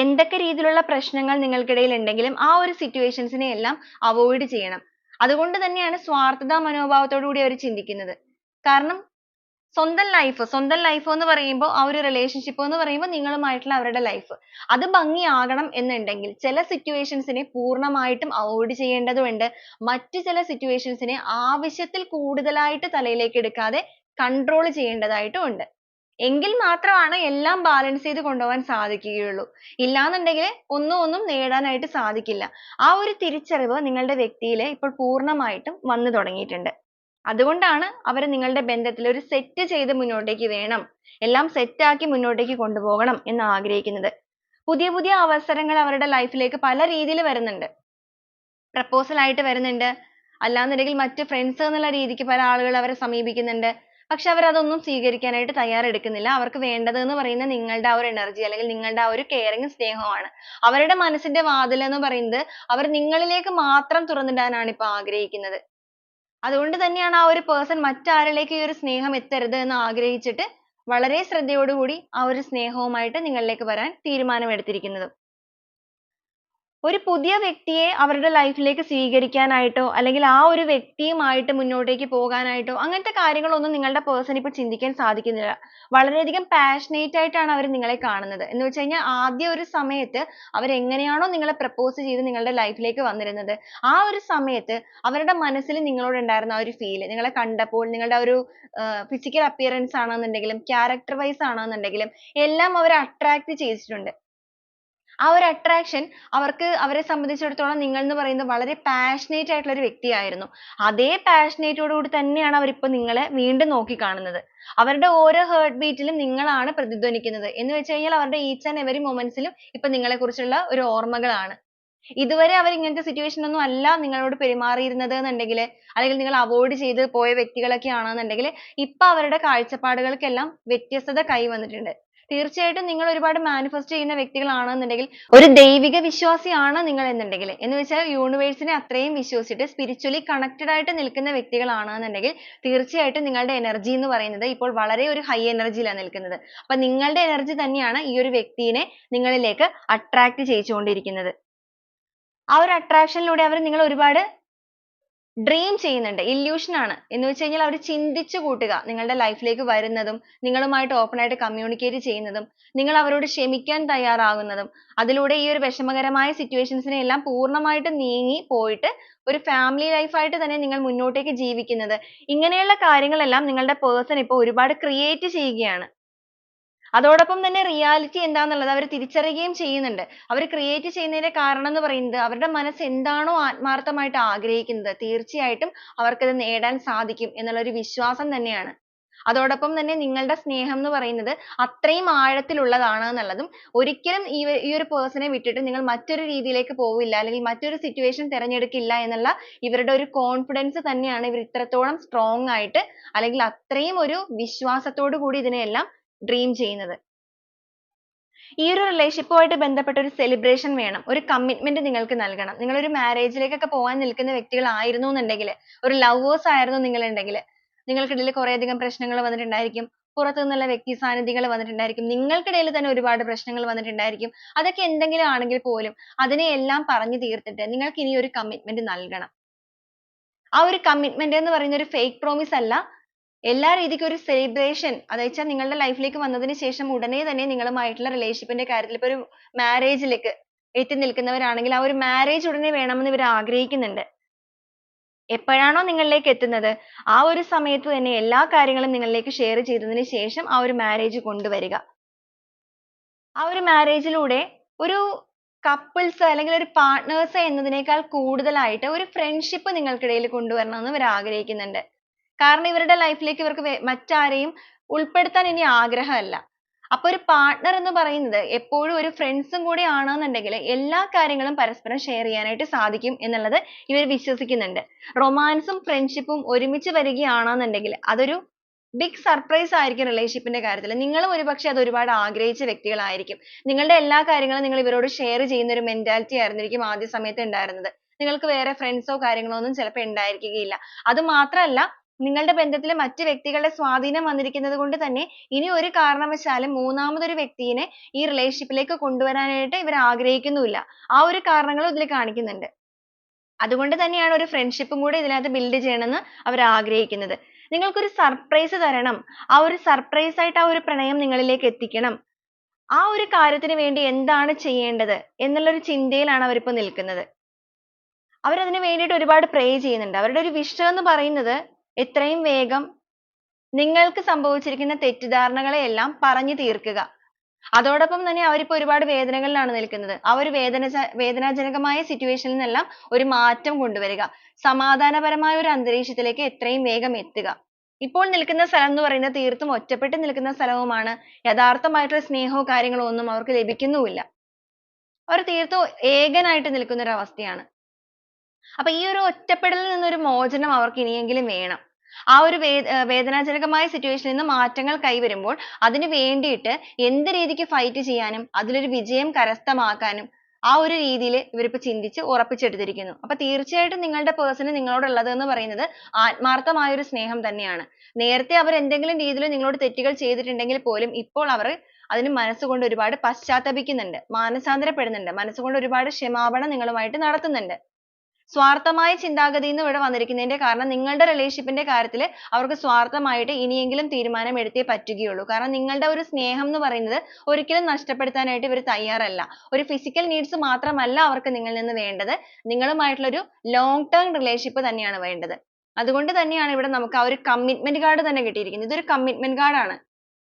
എന്തൊക്കെ രീതിയിലുള്ള പ്രശ്നങ്ങൾ നിങ്ങൾക്കിടയിൽ ഉണ്ടെങ്കിലും ആ ഒരു situations നെ എല്ലാം avoid ചെയ്യണം. അതുകൊണ്ട് തന്നെയാണ് സ്വാർത്ഥതാ മനോഭാവത്തോടു കൂടി അവർ ചിന്തിക്കുന്നത്. കാരണം സ്വന്തം life എന്ന് പറയുമ്പോൾ ആ ഒരു relationship എന്ന് പറയുമ്പോൾ നിങ്ങളുമായിട്ടുള്ള അവരുടെ life അത് ഭംഗിയാകണം എന്നുണ്ടെങ്കിൽ ചില situations നെ പൂർണ്ണമായിട്ടും avoid ചെയ്യേണ്ടതുണ്ട്. മറ്റു ചില situations നെ ആവശ്യത്തിൽ കൂടുതലായിട്ട് തലയിലേക്ക് എടുക്കാതെ കൺട്രോൾ ചെയ്യേണ്ടതായിട്ടും ഉണ്ട്. എങ്കിൽ മാത്രമാണ് എല്ലാം ബാലൻസ് ചെയ്ത് കൊണ്ടുപോകാൻ സാധിക്കുകയുള്ളൂ. ഇല്ലാന്നുണ്ടെങ്കിൽ ഒന്നും നേടാനായിട്ട് സാധിക്കില്ല. ആ ഒരു തിരിച്ചറിവ് നിങ്ങളുടെ വ്യക്തിയിൽ ഇപ്പോൾ പൂർണ്ണമായിട്ടും വന്നു തുടങ്ങിയിട്ടുണ്ട്. അതുകൊണ്ടാണ് അവർ നിങ്ങളുടെ ബന്ധത്തിൽ ഒരു സെറ്റ് ചെയ്ത് മുന്നോട്ടേക്ക് വേണം, എല്ലാം സെറ്റ് ആക്കി മുന്നോട്ടേക്ക് കൊണ്ടുപോകണം എന്ന് ആഗ്രഹിക്കുന്നത്. പുതിയ പുതിയ അവസരങ്ങൾ അവരുടെ ലൈഫിലേക്ക് പല രീതിയിൽ വരുന്നുണ്ട്. പ്രപ്പോസൽ ആയിട്ട് വരുന്നുണ്ട്, അല്ലാന്നുണ്ടെങ്കിൽ മറ്റ് ഫ്രണ്ട്സ് എന്നുള്ള രീതിക്ക് പല ആളുകൾ അവരെ സമീപിക്കുന്നുണ്ട്. പക്ഷെ അവർ അതൊന്നും സ്വീകരിക്കാനായിട്ട് തയ്യാറെടുക്കുന്നില്ല. അവർക്ക് വേണ്ടത് എന്ന് പറയുന്നത് നിങ്ങളുടെ ആ ഒരു എനർജി അല്ലെങ്കിൽ നിങ്ങളുടെ ആ ഒരു കെയറിങ് സ്നേഹമാണ്. അവരുടെ മനസ്സിന്റെ വാതിൽ എന്ന് പറയുന്നത് അവർ നിങ്ങളിലേക്ക് മാത്രം തുറന്നിടാനാണ് ഇപ്പോൾ ആഗ്രഹിക്കുന്നത്. അതുകൊണ്ട് തന്നെയാണ് ആ ഒരു പേഴ്സൺ മറ്റാരിലേക്ക് ഈ ഒരു സ്നേഹം എത്തരുത് എന്ന് ആഗ്രഹിച്ചിട്ട് വളരെ ശ്രദ്ധയോടുകൂടി ആ ഒരു സ്നേഹവുമായിട്ട് നിങ്ങളിലേക്ക് വരാൻ തീരുമാനമെടുത്തിരിക്കുന്നത്. ഒരു പുതിയ വ്യക്തിയെ അവരുടെ ലൈഫിലേക്ക് സ്വീകരിക്കാനായിട്ടോ അല്ലെങ്കിൽ ആ ഒരു വ്യക്തിയുമായിട്ട് മുന്നോട്ടേക്ക് പോകാനായിട്ടോ അങ്ങനത്തെ കാര്യങ്ങളൊന്നും നിങ്ങളുടെ പേഴ്സൺ ഇപ്പോൾ ചിന്തിക്കാൻ സാധിക്കുന്നില്ല. വളരെയധികം പാഷനേറ്റ് ആയിട്ടാണ് അവർ നിങ്ങളെ കാണുന്നത്. എന്ന് വെച്ച് കഴിഞ്ഞാൽ ആദ്യ ഒരു സമയത്ത് അവർ എങ്ങനെയാണോ നിങ്ങളെ പ്രപ്പോസ് ചെയ്ത് നിങ്ങളുടെ ലൈഫിലേക്ക് വന്നിരുന്നത്, ആ ഒരു സമയത്ത് അവരുടെ മനസ്സിൽ നിങ്ങളോട് ഉണ്ടായിരുന്ന ആ ഒരു ഫീൽ, നിങ്ങളെ കണ്ടപ്പോൾ നിങ്ങളുടെ ഒരു ഫിസിക്കൽ അപ്പിയറൻസ് ആണെന്നുണ്ടെങ്കിലും ക്യാരക്ടർ വൈസ് ആണെന്നുണ്ടെങ്കിലും എല്ലാം അവരെ അട്രാക്ട് ചെയ്തിട്ടുണ്ട്. ആ ഒരു attraction അവരെ സംബന്ധിച്ചിടത്തോളം നിങ്ങൾ എന്ന് പറയുന്നത് വളരെ passionate ആയിട്ടുള്ള ഒരു വ്യക്തിയായിരുന്നു. അതേ passionate ഓടുകൂടി തന്നെയാണ് അവർ ഇപ്പോൾ നിങ്ങളെ വീണ്ടും നോക്കി കാണുന്നത്. അവരുടെ ഓരോ heart beat ലും നിങ്ങളാണ് പ്രതിധ്വനിക്കുന്നത്. എന്ന് വെച്ച് കഴിഞ്ഞാൽ അവരുടെ each and every moments ലും ഇപ്പോൾ നിങ്ങളെ കുറിച്ചുള്ള ഒരു ഓർമ്മകളാണ്. ഇതുവരെ അവർ ഇങ്ങനത്തെ situation ഒന്നും അല്ല നിങ്ങളോട് പെരുമാറിയിരുന്നത് എന്നുണ്ടെങ്കിൽ, അല്ലെങ്കിൽ നിങ്ങൾ avoid ചെയ്ത് പോയ വ്യക്തികളൊക്കെ ആണെന്നുണ്ടെങ്കിൽ ഇപ്പോൾ അവരുടെ കാഴ്ചപ്പാടുകൾക്കെല്ലാം വ്യത്യസ്തത കൈവന്നിട്ടുണ്ട്. തീർച്ചയായിട്ടും നിങ്ങൾ ഒരുപാട് manifest ചെയ്യുന്ന വ്യക്തികളാണെന്നുണ്ടെങ്കിൽ, ഒരു ദൈവിക വിശ്വാസിയാണ് നിങ്ങൾ എന്നുണ്ടെങ്കിൽ, എന്ന് വെച്ചാൽ യൂണിവേഴ്സിനെ അത്രയും വിശ്വസിച്ചിട്ട് spiritually connected ആയിട്ട് നിൽക്കുന്ന വ്യക്തികളാണെന്നുണ്ടെങ്കിൽ തീർച്ചയായിട്ടും നിങ്ങളുടെ energy എന്ന് പറയുന്നത് ഇപ്പോൾ വളരെ ഒരു high energy ലാണ് നിൽക്കുന്നത്. അപ്പോൾ നിങ്ങളുടെ energy തന്നെയാണ് ഈ ഒരു വ്യക്തിയെ നിങ്ങളിലേക്ക് attract ചെയ്യിച്ചുകൊണ്ടിരിക്കുന്നത്. ആ ഒരു attraction ലൂടെ അവർ നിങ്ങൾ ഒരുപാട് ഡ്രീം ചെയ്യുന്നുണ്ട്. ഇല്യൂഷൻ ആണ്. എന്ന് വെച്ച് കഴിഞ്ഞാൽ അവർ ചിന്തിച്ചു കൂട്ടുക നിങ്ങളുടെ ലൈഫിലേക്ക് വരുന്നതും നിങ്ങളുമായിട്ട് ഓപ്പൺ ആയിട്ട് കമ്മ്യൂണിക്കേറ്റ് ചെയ്യുന്നതും നിങ്ങൾ അവരോട് ക്ഷമിക്കാൻ തയ്യാറാകുന്നതും അതിലൂടെ ഈ ഒരു വിഷമകരമായ സിറ്റുവേഷൻസിനെ എല്ലാം പൂർണ്ണമായിട്ട് നീങ്ങി പോയിട്ട് ഒരു ഫാമിലി ലൈഫായിട്ട് തന്നെ നിങ്ങൾ മുന്നോട്ടേക്ക് ജീവിക്കുന്നത്, ഇങ്ങനെയുള്ള കാര്യങ്ങളെല്ലാം നിങ്ങളുടെ പേഴ്സൺ ഇപ്പോൾ ഒരുപാട് ക്രിയേറ്റ് ചെയ്യുകയാണ്. അതോടൊപ്പം തന്നെ റിയാലിറ്റി എന്താണെന്നുള്ളത് അവർ തിരിച്ചറിയുകയും ചെയ്യുന്നുണ്ട്. അവർ ക്രിയേറ്റ് ചെയ്യുന്നതിന്റെ കാരണം എന്ന് പറയുന്നത് അവരുടെ മനസ്സ് എന്താണോ ആത്മാർത്ഥമായിട്ട് ആഗ്രഹിക്കുന്നത് തീർച്ചയായിട്ടും അവർക്കത് നേടാൻ സാധിക്കും എന്നുള്ള ഒരു വിശ്വാസം തന്നെയാണ്. അതോടൊപ്പം തന്നെ നിങ്ങളുടെ സ്നേഹം എന്ന് പറയുന്നത് അത്രയും ആഴത്തിലുള്ളതാണ് എന്നുള്ളതും, ഒരിക്കലും ഈ ഒരു പേഴ്സണെ വിട്ടിട്ട് നിങ്ങൾ മറ്റൊരു രീതിയിലേക്ക് പോവില്ല അല്ലെങ്കിൽ മറ്റൊരു സിറ്റുവേഷൻ തിരഞ്ഞെടുക്കില്ല എന്നുള്ള ഇവരുടെ ഒരു കോൺഫിഡൻസ് തന്നെയാണ് ഇവർ ഇത്രത്തോളം സ്ട്രോങ് ആയിട്ട് അല്ലെങ്കിൽ അത്രയും ഒരു വിശ്വാസത്തോടു കൂടി ഇതിനെയെല്ലാം ഡ്രീം ചെയ്യുന്നത്. ഈ ഒരു റിലേഷൻഷിപ്പുമായിട്ട് ബന്ധപ്പെട്ട ഒരു സെലിബ്രേഷൻ വേണം, ഒരു കമ്മിറ്റ്മെന്റ് നിങ്ങൾക്ക് നൽകണം. നിങ്ങൾ ഒരു മാരേജിലേക്കൊക്കെ പോകാൻ നിൽക്കുന്ന വ്യക്തികളായിരുന്നു എന്നുണ്ടെങ്കിൽ, ഒരു ലവേഴ്സ് ആയിരുന്നു നിങ്ങളുണ്ടെങ്കിൽ, നിങ്ങൾക്കിടയിൽ കുറേയധികം പ്രശ്നങ്ങൾ വന്നിട്ടുണ്ടായിരിക്കും, പുറത്തു നിന്നുള്ള വ്യക്തി സാന്നിധ്യങ്ങൾ വന്നിട്ടുണ്ടായിരിക്കും, നിങ്ങൾക്കിടയിൽ തന്നെ ഒരുപാട് പ്രശ്നങ്ങൾ വന്നിട്ടുണ്ടായിരിക്കും. അതൊക്കെ എന്തെങ്കിലും ആണെങ്കിൽ പോലും അതിനെയെല്ലാം പറഞ്ഞു തീർത്തിട്ട് നിങ്ങൾക്ക് ഇനി ഒരു കമ്മിറ്റ്മെന്റ് നൽകണം. ആ ഒരു കമ്മിറ്റ്മെന്റ് എന്ന് പറയുന്ന ഒരു ഫേക്ക് പ്രോമിസ് അല്ല, എല്ലാ രീതിക്കും ഒരു സെലിബ്രേഷൻ. അതായത് നിങ്ങളുടെ ലൈഫിലേക്ക് വന്നതിന് ശേഷം ഉടനെ തന്നെ നിങ്ങളുമായിട്ടുള്ള റിലേഷൻഷിപ്പിന്റെ കാര്യത്തിൽ ഇപ്പോൾ ഒരു മാരേജിലേക്ക് എത്തി നിൽക്കുന്നവരാണെങ്കിൽ ആ ഒരു മാരേജ് ഉടനെ വേണമെന്ന് ഇവർ ആഗ്രഹിക്കുന്നുണ്ട്. എപ്പോഴാണോ നിങ്ങളിലേക്ക് എത്തുന്നത് ആ ഒരു സമയത്ത് തന്നെ എല്ലാ കാര്യങ്ങളും നിങ്ങളിലേക്ക് ഷെയർ ചെയ്തതിന് ശേഷം ആ ഒരു മാരേജ് കൊണ്ടുവരിക. ആ ഒരു മാരേജിലൂടെ ഒരു കപ്പിൾസ് അല്ലെങ്കിൽ ഒരു പാർട്ട്നേഴ്സ് എന്നതിനേക്കാൾ കൂടുതലായിട്ട് ഒരു ഫ്രണ്ട്ഷിപ്പ് നിങ്ങൾക്കിടയിൽ കൊണ്ടുവരണമെന്ന് ഇവർ ആഗ്രഹിക്കുന്നുണ്ട്. കാരണം ഇവരുടെ ലൈഫിലേക്ക് ഇവർക്ക് മറ്റാരെയും ഉൾപ്പെടുത്താൻ ഇനി ആഗ്രഹമല്ല. അപ്പൊ ഒരു പാർട്ട്ണർ എന്ന് പറയുന്നത് എപ്പോഴും ഒരു ഫ്രണ്ട്സും കൂടി ആണെന്നുണ്ടെങ്കിൽ എല്ലാ കാര്യങ്ങളും പരസ്പരം ഷെയർ ചെയ്യാനായിട്ട് സാധിക്കും എന്നുള്ളത് ഇവർ വിശ്വസിക്കുന്നുണ്ട്. റൊമാൻസും ഫ്രണ്ട്ഷിപ്പും ഒരുമിച്ച് വരികയാണെന്നുണ്ടെങ്കിൽ അതൊരു ബിഗ് സർപ്രൈസ് ആയിരിക്കും റിലേഷൻഷിപ്പിന്റെ കാര്യത്തിൽ. നിങ്ങളും ഒരുപക്ഷെ അത് ഒരുപാട് ആഗ്രഹിച്ച വ്യക്തികളായിരിക്കും. നിങ്ങളുടെ എല്ലാ കാര്യങ്ങളും നിങ്ങൾ ഇവരോട് ഷെയർ ചെയ്യുന്ന ഒരു മെന്റാലിറ്റി ആയിരുന്നിരിക്കും ആദ്യ സമയത്ത് ഉണ്ടായിരുന്നത്. നിങ്ങൾക്ക് വേറെ ഫ്രണ്ട്സോ കാര്യങ്ങളോ ഒന്നും ചിലപ്പോൾ ഉണ്ടായിരിക്കുകയില്ല. അത് മാത്രമല്ല നിങ്ങളുടെ ബന്ധത്തിൽ മറ്റ് വ്യക്തികളുടെ സ്വാധീനം വന്നിരിക്കുന്നത് കൊണ്ട് തന്നെ ഇനി ഒരു കാരണവശാലും മൂന്നാമതൊരു വ്യക്തിയെ ഈ റിലേഷൻഷിപ്പിലേക്ക് കൊണ്ടുവരാനായിട്ട് ഇവർ ആഗ്രഹിക്കുന്നുമില്ല. ആ ഒരു കാരണങ്ങളും ഇതിൽ കാണിക്കുന്നുണ്ട്. അതുകൊണ്ട് തന്നെയാണ് ഒരു ഫ്രണ്ട്ഷിപ്പും കൂടി ഇതിനകത്ത് ബിൽഡ് ചെയ്യണമെന്ന് അവർ ആഗ്രഹിക്കുന്നത്. നിങ്ങൾക്കൊരു സർപ്രൈസ് തരണം. ആ ഒരു സർപ്രൈസ് ആയിട്ട് ആ ഒരു പ്രണയം നിങ്ങളിലേക്ക് എത്തിക്കണം. ആ ഒരു കാര്യത്തിന് വേണ്ടി എന്താണ് ചെയ്യേണ്ടത് എന്നുള്ള ഒരു ചിന്തയിലാണ് അവരിപ്പോൾ നിൽക്കുന്നത്. അവരതിന് വേണ്ടിയിട്ട് ഒരുപാട് പ്രേ ചെയ്യുന്നുണ്ട്. അവരുടെ ഒരു വിഷ് എന്ന് പറയുന്നത് എത്രയും വേഗം നിങ്ങൾക്ക് സംഭവിച്ചിരിക്കുന്ന തെറ്റിദ്ധാരണകളെ എല്ലാം പറഞ്ഞു തീർക്കുക. അതോടൊപ്പം തന്നെ അവരിപ്പോൾ ഒരുപാട് വേദനകളിലാണ് നിൽക്കുന്നത്. ആ ഒരു വേദനാജനകമായ സിറ്റുവേഷനിൽ നിന്നെല്ലാം ഒരു മാറ്റം കൊണ്ടുവരിക. സമാധാനപരമായ ഒരു അന്തരീക്ഷത്തിലേക്ക് എത്രയും വേഗം എത്തുക. ഇപ്പോൾ നിൽക്കുന്ന സ്ഥലം എന്ന് പറയുന്നത് തീർത്തും ഒറ്റപ്പെട്ട് നിൽക്കുന്ന സ്ഥലവുമാണ്. യഥാർത്ഥമായിട്ടുള്ള സ്നേഹവും കാര്യങ്ങളോ ഒന്നും അവർക്ക് ലഭിക്കുന്നുമില്ല. അവർ തീർത്തും ഏകനായിട്ട് നിൽക്കുന്ന ഒരു അവസ്ഥയാണ്. അപ്പൊ ഈ ഒരു ഒറ്റപ്പെടലിൽ നിന്നൊരു മോചനം അവർക്ക് ഇനിയെങ്കിലും വേണം. ആ ഒരു വേദനാജനകമായ സിറ്റുവേഷനിൽ നിന്ന് മാറ്റങ്ങൾ കൈവരുമ്പോൾ അതിന് വേണ്ടിയിട്ട് എന്ത് രീതിക്ക് ഫൈറ്റ് ചെയ്യാനും അതിലൊരു വിജയം കരസ്ഥമാക്കാനും ആ ഒരു രീതിയിൽ ഇവരിപ്പോൾ ചിന്തിച്ച് ഉറപ്പിച്ചെടുത്തിരിക്കുന്നു. അപ്പൊ തീർച്ചയായിട്ടും നിങ്ങളുടെ പേഴ്സണ് നിങ്ങളോടുള്ളത് എന്ന് പറയുന്നത് ആത്മാർത്ഥമായ ഒരു സ്നേഹം തന്നെയാണ്. നേരത്തെ അവർ എന്തെങ്കിലും രീതിയിൽ നിങ്ങളോട് തെറ്റുകൾ ചെയ്തിട്ടുണ്ടെങ്കിൽ പോലും ഇപ്പോൾ അവർ അതിന് മനസ്സുകൊണ്ട് ഒരുപാട് പശ്ചാത്തപിക്കുന്നുണ്ട്, മാനസാന്തരപ്പെടുന്നുണ്ട്, മനസ്സുകൊണ്ട് ഒരുപാട് ക്ഷമാപണം നിങ്ങളുമായിട്ട് നടത്തുന്നുണ്ട്. സ്വാർത്ഥമായ ചിന്താഗതി എന്ന് ഇവിടെ വന്നിരിക്കുന്നതിന്റെ കാരണം നിങ്ങളുടെ റിലേഷൻഷിപ്പിന്റെ കാര്യത്തിൽ അവർക്ക് സ്വാർത്ഥമായിട്ട് ഇനിയെങ്കിലും തീരുമാനം എടുത്തേ പറ്റുകയുള്ളൂ. കാരണം നിങ്ങളുടെ ഒരു സ്നേഹം എന്ന് പറയുന്നത് ഒരിക്കലും നഷ്ടപ്പെടുത്താനായിട്ട് ഇവർ തയ്യാറല്ല. ഒരു ഫിസിക്കൽ നീഡ്സ് മാത്രമല്ല അവർക്ക് നിങ്ങളിൽ നിന്ന് വേണ്ടത്, നിങ്ങളുമായിട്ടുള്ള ഒരു ലോങ് ടേം റിലേഷൻഷിപ്പ് തന്നെയാണ് വേണ്ടത്. അതുകൊണ്ട് തന്നെയാണ് ഇവിടെ നമുക്ക് ആ ഒരു കമ്മിറ്റ്മെന്റ് കാർഡ് തന്നെ കിട്ടിയിരിക്കുന്നത്. ഇതൊരു കമ്മിറ്റ്മെന്റ് കാർഡ് ആണ്.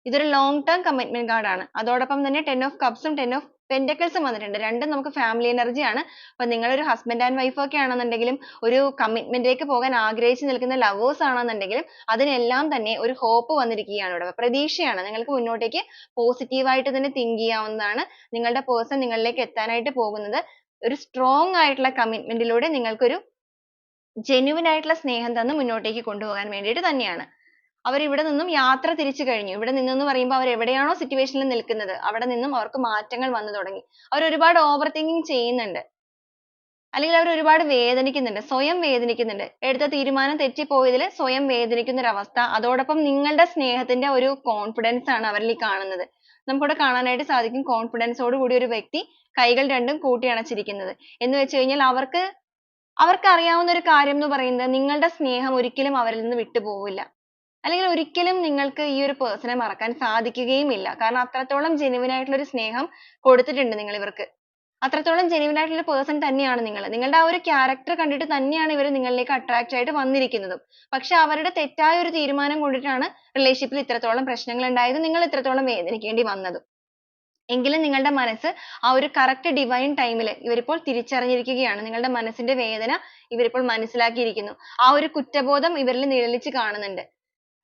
ഇതൊരു ലോങ് ടേം കമ്മിറ്റ്മെന്റ് കാർഡ് ആണ്. അതോടൊപ്പം തന്നെ 10 ഓഫ് കപ്സും 10 ഓഫ് പെന്റക്കിൾസും വന്നിട്ടുണ്ട്. രണ്ടും നമുക്ക് ഫാമിലി എനർജി ആണ്. അപ്പൊ നിങ്ങളൊരു ഹസ്ബൻഡ് ആൻഡ് വൈഫ് ഒക്കെ ആണെന്നുണ്ടെങ്കിലും ഒരു കമ്മിറ്റ്മെന്റിലേക്ക് പോകാൻ ആഗ്രഹിച്ച് നിൽക്കുന്ന ലവേഴ്സ് ആണെന്നുണ്ടെങ്കിലും അതിനെല്ലാം തന്നെ ഒരു ഹോപ്പ് വന്നിരിക്കുകയാണ് ഇവിടെ. പ്രതീക്ഷയാണ്. നിങ്ങൾക്ക് മുന്നോട്ടേക്ക് പോസിറ്റീവ് ആയിട്ട് തന്നെ തിങ്ക് ചെയ്യാവുന്നതാണ്. നിങ്ങളുടെ പേഴ്സൺ നിങ്ങളിലേക്ക് എത്താനായിട്ട് പോകുന്നത് ഒരു സ്ട്രോങ് ആയിട്ടുള്ള കമ്മിറ്റ്മെന്റിലൂടെ നിങ്ങൾക്കൊരു ജെന്യുവൻ ആയിട്ടുള്ള സ്നേഹം തന്ന് മുന്നോട്ടേക്ക് കൊണ്ടുപോകാൻ വേണ്ടിയിട്ട് തന്നെയാണ്. അവർ ഇവിടെ നിന്നും യാത്ര തിരിച്ചു കഴിഞ്ഞു. ഇവിടെ നിന്നെന്ന് പറയുമ്പോൾ അവർ എവിടെയാണോ സിറ്റുവേഷനിൽ നിൽക്കുന്നത് അവിടെ നിന്നും അവർക്ക് മാറ്റങ്ങൾ വന്നു തുടങ്ങി. അവർ ഒരുപാട് ഓവർ തിങ്കിങ് ചെയ്യുന്നുണ്ട്. അല്ലെങ്കിൽ അവർ ഒരുപാട് വേദനിക്കുന്നുണ്ട്. സ്വയം വേദനിക്കുന്നുണ്ട്. എടുത്ത തീരുമാനം തെറ്റിപ്പോയതിൽ സ്വയം വേദനിക്കുന്ന ഒരു അവസ്ഥ. അതോടൊപ്പം നിങ്ങളുടെ സ്നേഹത്തിന്റെ ഒരു കോൺഫിഡൻസ് ആണ് അവരിൽ കാണുന്നത്. നമുക്കിവിടെ കാണാനായിട്ട് സാധിക്കും കോൺഫിഡൻസോട് കൂടി ഒരു വ്യക്തി കൈകൾ രണ്ടും കൂട്ടിയണച്ചിരിക്കുന്നത്. എന്ന് വെച്ച് കഴിഞ്ഞാൽ അവർക്ക് അറിയാവുന്ന ഒരു കാര്യം എന്ന് പറയുന്നത് നിങ്ങളുടെ സ്നേഹം ഒരിക്കലും അവരിൽ നിന്ന് വിട്ടുപോവില്ല. അല്ലെങ്കിൽ ഒരിക്കലും നിങ്ങൾക്ക് ഈ ഒരു പേഴ്സണെ മറക്കാൻ സാധിക്കുകയുമില്ല. കാരണം അത്രത്തോളം ജെന്യുവൻ ആയിട്ടുള്ള ഒരു സ്നേഹം കൊടുത്തിട്ടുണ്ട് നിങ്ങൾ ഇവർക്ക്. അത്രത്തോളം ജെന്യുവൻ ആയിട്ടുള്ള പേഴ്സൺ തന്നെയാണ് നിങ്ങൾ. നിങ്ങളുടെ ആ ഒരു ക്യാരക്ടർ കണ്ടിട്ട് തന്നെയാണ് ഇവർ നിങ്ങളിലേക്ക് അട്രാക്റ്റ് ആയിട്ട് വന്നിരിക്കുന്നതും. പക്ഷെ അവരുടെ തെറ്റായ ഒരു തീരുമാനം കൊണ്ടിട്ടാണ് റിലേഷൻഷിപ്പിൽ ഇത്രത്തോളം പ്രശ്നങ്ങൾ ഉണ്ടായതും നിങ്ങൾ ഇത്രത്തോളം വേദനിക്കേണ്ടി വന്നതും. എങ്കിലും നിങ്ങളുടെ മനസ്സ് ആ ഒരു കറക്റ്റ് ഡിവൈൻ ടൈമിൽ ഇവരിപ്പോൾ തിരിച്ചറിഞ്ഞിരിക്കുകയാണ്. നിങ്ങളുടെ മനസ്സിന്റെ വേദന ഇവരിപ്പോൾ മനസ്സിലാക്കിയിരിക്കുന്നു. ആ ഒരു കുറ്റബോധം ഇവരിൽ നിഴലിച്ച് കാണുന്നുണ്ട്.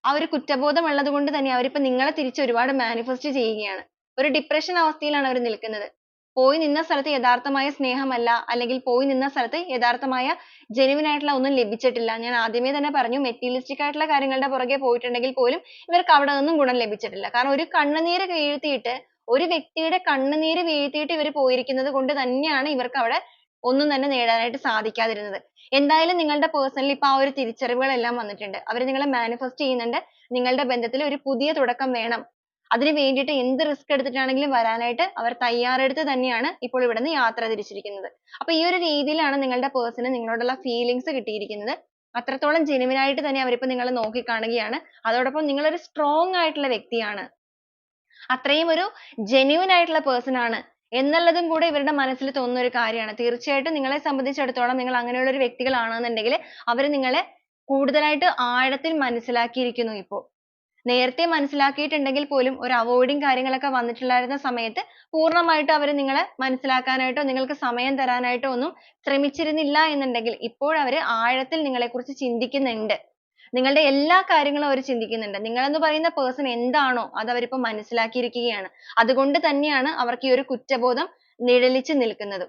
ആ ഒരു കുറ്റബോധം ഉള്ളത് കൊണ്ട് തന്നെ അവരിപ്പോൾ നിങ്ങളെ തിരിച്ച് ഒരുപാട് മാനിഫെസ്റ്റ് ചെയ്യുകയാണ്. ഒരു ഡിപ്രഷൻ അവസ്ഥയിലാണ് അവർ നിൽക്കുന്നത്. പോയി നിന്ന സ്ഥലത്ത് യഥാർത്ഥമായ സ്നേഹമല്ല, അല്ലെങ്കിൽ പോയി നിന്ന സ്ഥലത്ത് യഥാർത്ഥമായ ജെന്യുവൻ ആയിട്ടുള്ള ഒന്നും ലഭിച്ചിട്ടില്ല. ഞാൻ ആദ്യമേ തന്നെ പറഞ്ഞു മെറ്റീരിയലിസ്റ്റിക് ആയിട്ടുള്ള കാര്യങ്ങളുടെ പുറകെ പോയിട്ടുണ്ടെങ്കിൽ പോലും ഇവർക്ക് അവിടെ നിന്നും ഗുണം ലഭിച്ചിട്ടില്ല. കാരണം ഒരു കണ്ണുനീര് വീഴ്ത്തിയിട്ട് ഒരു വ്യക്തിയുടെ കണ്ണുനീര് വീഴ്ത്തിയിട്ട് ഇവർ പോയിരിക്കുന്നത് കൊണ്ട് തന്നെയാണ് ഇവർക്ക് അവിടെ ഒന്നും തന്നെ നേടാനായിട്ട് സാധിക്കാതിരുന്നത്. എന്തായാലും നിങ്ങളുടെ പേഴ്സണലി ഇപ്പൊ ആ ഒരു തിരിച്ചറിവുകളെല്ലാം വന്നിട്ടുണ്ട്. അവർ നിങ്ങളെ മാനിഫെസ്റ്റ് ചെയ്യുന്നുണ്ട്. നിങ്ങളുടെ ബന്ധത്തിൽ ഒരു പുതിയ തുടക്കം വേണം. അതിന് വേണ്ടിയിട്ട് എന്ത് റിസ്ക് എടുത്തിട്ടാണെങ്കിലും വരാനായിട്ട് അവർ തയ്യാറെടുത്ത് തന്നെയാണ് ഇപ്പോൾ ഇവിടെ നിന്ന് യാത്ര തിരിച്ചിരിക്കുന്നത്. അപ്പൊ ഈ ഒരു രീതിയിലാണ് നിങ്ങളുടെ പേഴ്സണ് നിങ്ങളോടുള്ള ഫീലിങ്സ് കിട്ടിയിരിക്കുന്നത്. അത്രത്തോളം ജെന്യുവൻ ആയിട്ട് തന്നെ അവരിപ്പോൾ നിങ്ങളെ നോക്കിക്കാണുകയാണ്. അതോടൊപ്പം നിങ്ങളൊരു സ്ട്രോങ് ആയിട്ടുള്ള വ്യക്തിയാണ്. അത്രയും ഒരു ജെന്യുവൻ ആയിട്ടുള്ള പേഴ്സൺ ആണ് എന്നുള്ളതും കൂടെ ഇവരുടെ മനസ്സിൽ തോന്നുന്ന ഒരു കാര്യമാണ്. തീർച്ചയായിട്ടും നിങ്ങളെ സംബന്ധിച്ചിടത്തോളം നിങ്ങൾ അങ്ങനെയുള്ള ഒരു വ്യക്തികളാണെന്നുണ്ടെങ്കിൽ അവർ നിങ്ങളെ കൂടുതലായിട്ട് ആഴത്തിൽ മനസ്സിലാക്കിയിരിക്കുന്നു ഇപ്പോൾ. നേരത്തെ മനസ്സിലാക്കിയിട്ടുണ്ടെങ്കിൽ പോലും ഒരു അവോയ്ഡിങ് കാര്യങ്ങളൊക്കെ വന്നിട്ടുണ്ടായിരുന്ന സമയത്ത് പൂർണ്ണമായിട്ടും അവർ നിങ്ങളെ മനസ്സിലാക്കാനായിട്ടോ നിങ്ങൾക്ക് സമയം തരാനായിട്ടോ ഒന്നും ശ്രമിച്ചിരുന്നില്ല എന്നുണ്ടെങ്കിൽ ഇപ്പോൾ അവർ ആഴത്തിൽ നിങ്ങളെക്കുറിച്ച് ചിന്തിക്കുന്നുണ്ട്. നിങ്ങളുടെ എല്ലാ കാര്യങ്ങളും അവർ ചിന്തിക്കുന്നുണ്ട്. നിങ്ങൾ എന്ന് പറയുന്ന person എന്താണോ അത് അവരിപ്പോൾ മനസ്സിലാക്കിയിരിക്കുകയാണ്. അതുകൊണ്ട് തന്നെയാണ് അവർക്ക് ഈ ഒരു കുറ്റബോധം നിഴലിച്ച് നിൽക്കുന്നത്.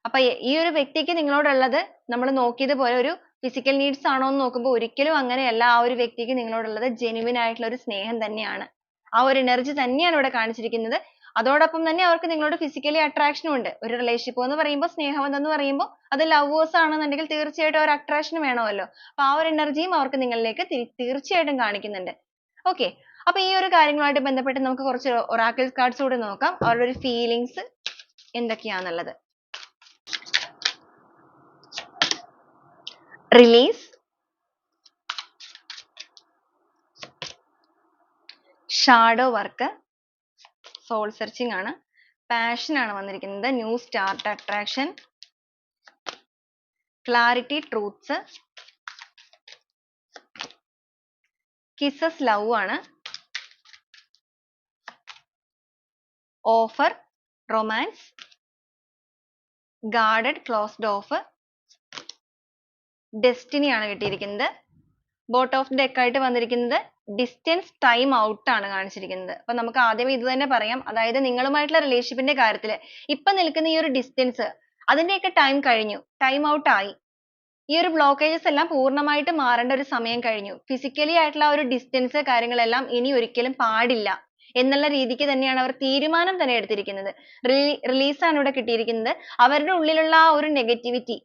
അപ്പൊ ഈ ഒരു വ്യക്തിക്ക് നിങ്ങളോടുള്ളത് നമ്മൾ നോക്കിയതുപോലെ ഒരു physical needs ആണോ എന്ന് നോക്കുമ്പോൾ ഒരിക്കലും അങ്ങനെയല്ല. ആ ഒരു വ്യക്തിക്ക് നിങ്ങളോടുള്ളത് genuine ആയിട്ടുള്ള ഒരു സ്നേഹം തന്നെയാണ്. ആ ഒരു energy തന്നെയാണ് ഇവിടെ കാണിച്ചിരിക്കുന്നത്. അതോടൊപ്പം തന്നെ അവർക്ക് നിങ്ങളോട് physically attraction ഉണ്ട്. ഒരു relationship എന്ന് പറയുമ്പോൾ സ്നേഹബന്ധം എന്ന് പറയുമ്പോൾ അത് lovers ആണെന്നുണ്ടെങ്കിൽ തീർച്ചയായിട്ടും ഒരു attraction വേണമല്ലോ. അപ്പൊ ആ ഒരു energy യും അവർക്ക് നിങ്ങളിലേക്ക് തീർച്ചയായിട്ടും കാണിക്കുന്നുണ്ട്. okay. അപ്പൊ ഈ ഒരു കാര്യങ്ങളുമായിട്ട് ബന്ധപ്പെട്ട് നമുക്ക് കുറച്ച് oracle cards കൂടി നോക്കാം. അവരുടെ ഒരു feelings എന്തൊക്കെയാണെന്നുള്ളത്. Release, shadow work, soul searching ആണ്, passion ആണ് വന്നിരിക്കുന്നത്, new start, attraction, clarity, truths, kisses love ആണ്. Offer romance, guarded closed off, destiny ആണ് കിട്ടിയിരിക്കുന്നത്. ബോട്ട് ഓഫ് ഡെക്ക് ആയിട്ട് വന്നിരിക്കുന്നത് ഡിസ്റ്റൻസ് ടൈം ഔട്ട് ആണ് കാണിച്ചിരിക്കുന്നത്. അപ്പൊ നമുക്ക് ആദ്യമേ ഇത് തന്നെ പറയാം. അതായത് നിങ്ങളുമായിട്ടുള്ള റിലേഷൻഷിപ്പിന്റെ കാര്യത്തിൽ ഇപ്പൊ നിൽക്കുന്ന ഈ ഒരു ഡിസ്റ്റൻസ് അതിന്റെയൊക്കെ ടൈം കഴിഞ്ഞു, ടൈം ഔട്ട് ആയി. ഈ ഒരു ബ്ലോക്കേജസ് എല്ലാം പൂർണ്ണമായിട്ട് മാറേണ്ട ഒരു സമയം കഴിഞ്ഞു. ഫിസിക്കലി ആയിട്ടുള്ള ആ ഒരു ഡിസ്റ്റൻസ് കാര്യങ്ങളെല്ലാം ഇനി ഒരിക്കലും പാടില്ല എന്നുള്ള രീതിക്ക് തന്നെയാണ് അവർ തീരുമാനം തന്നെ എടുത്തിരിക്കുന്നത്. റിലീസ് ആണ് ഇവിടെ കിട്ടിയിരിക്കുന്നത്. അവരുടെ ഉള്ളിലുള്ള ആ ഒരു നെഗറ്റിവിറ്റി,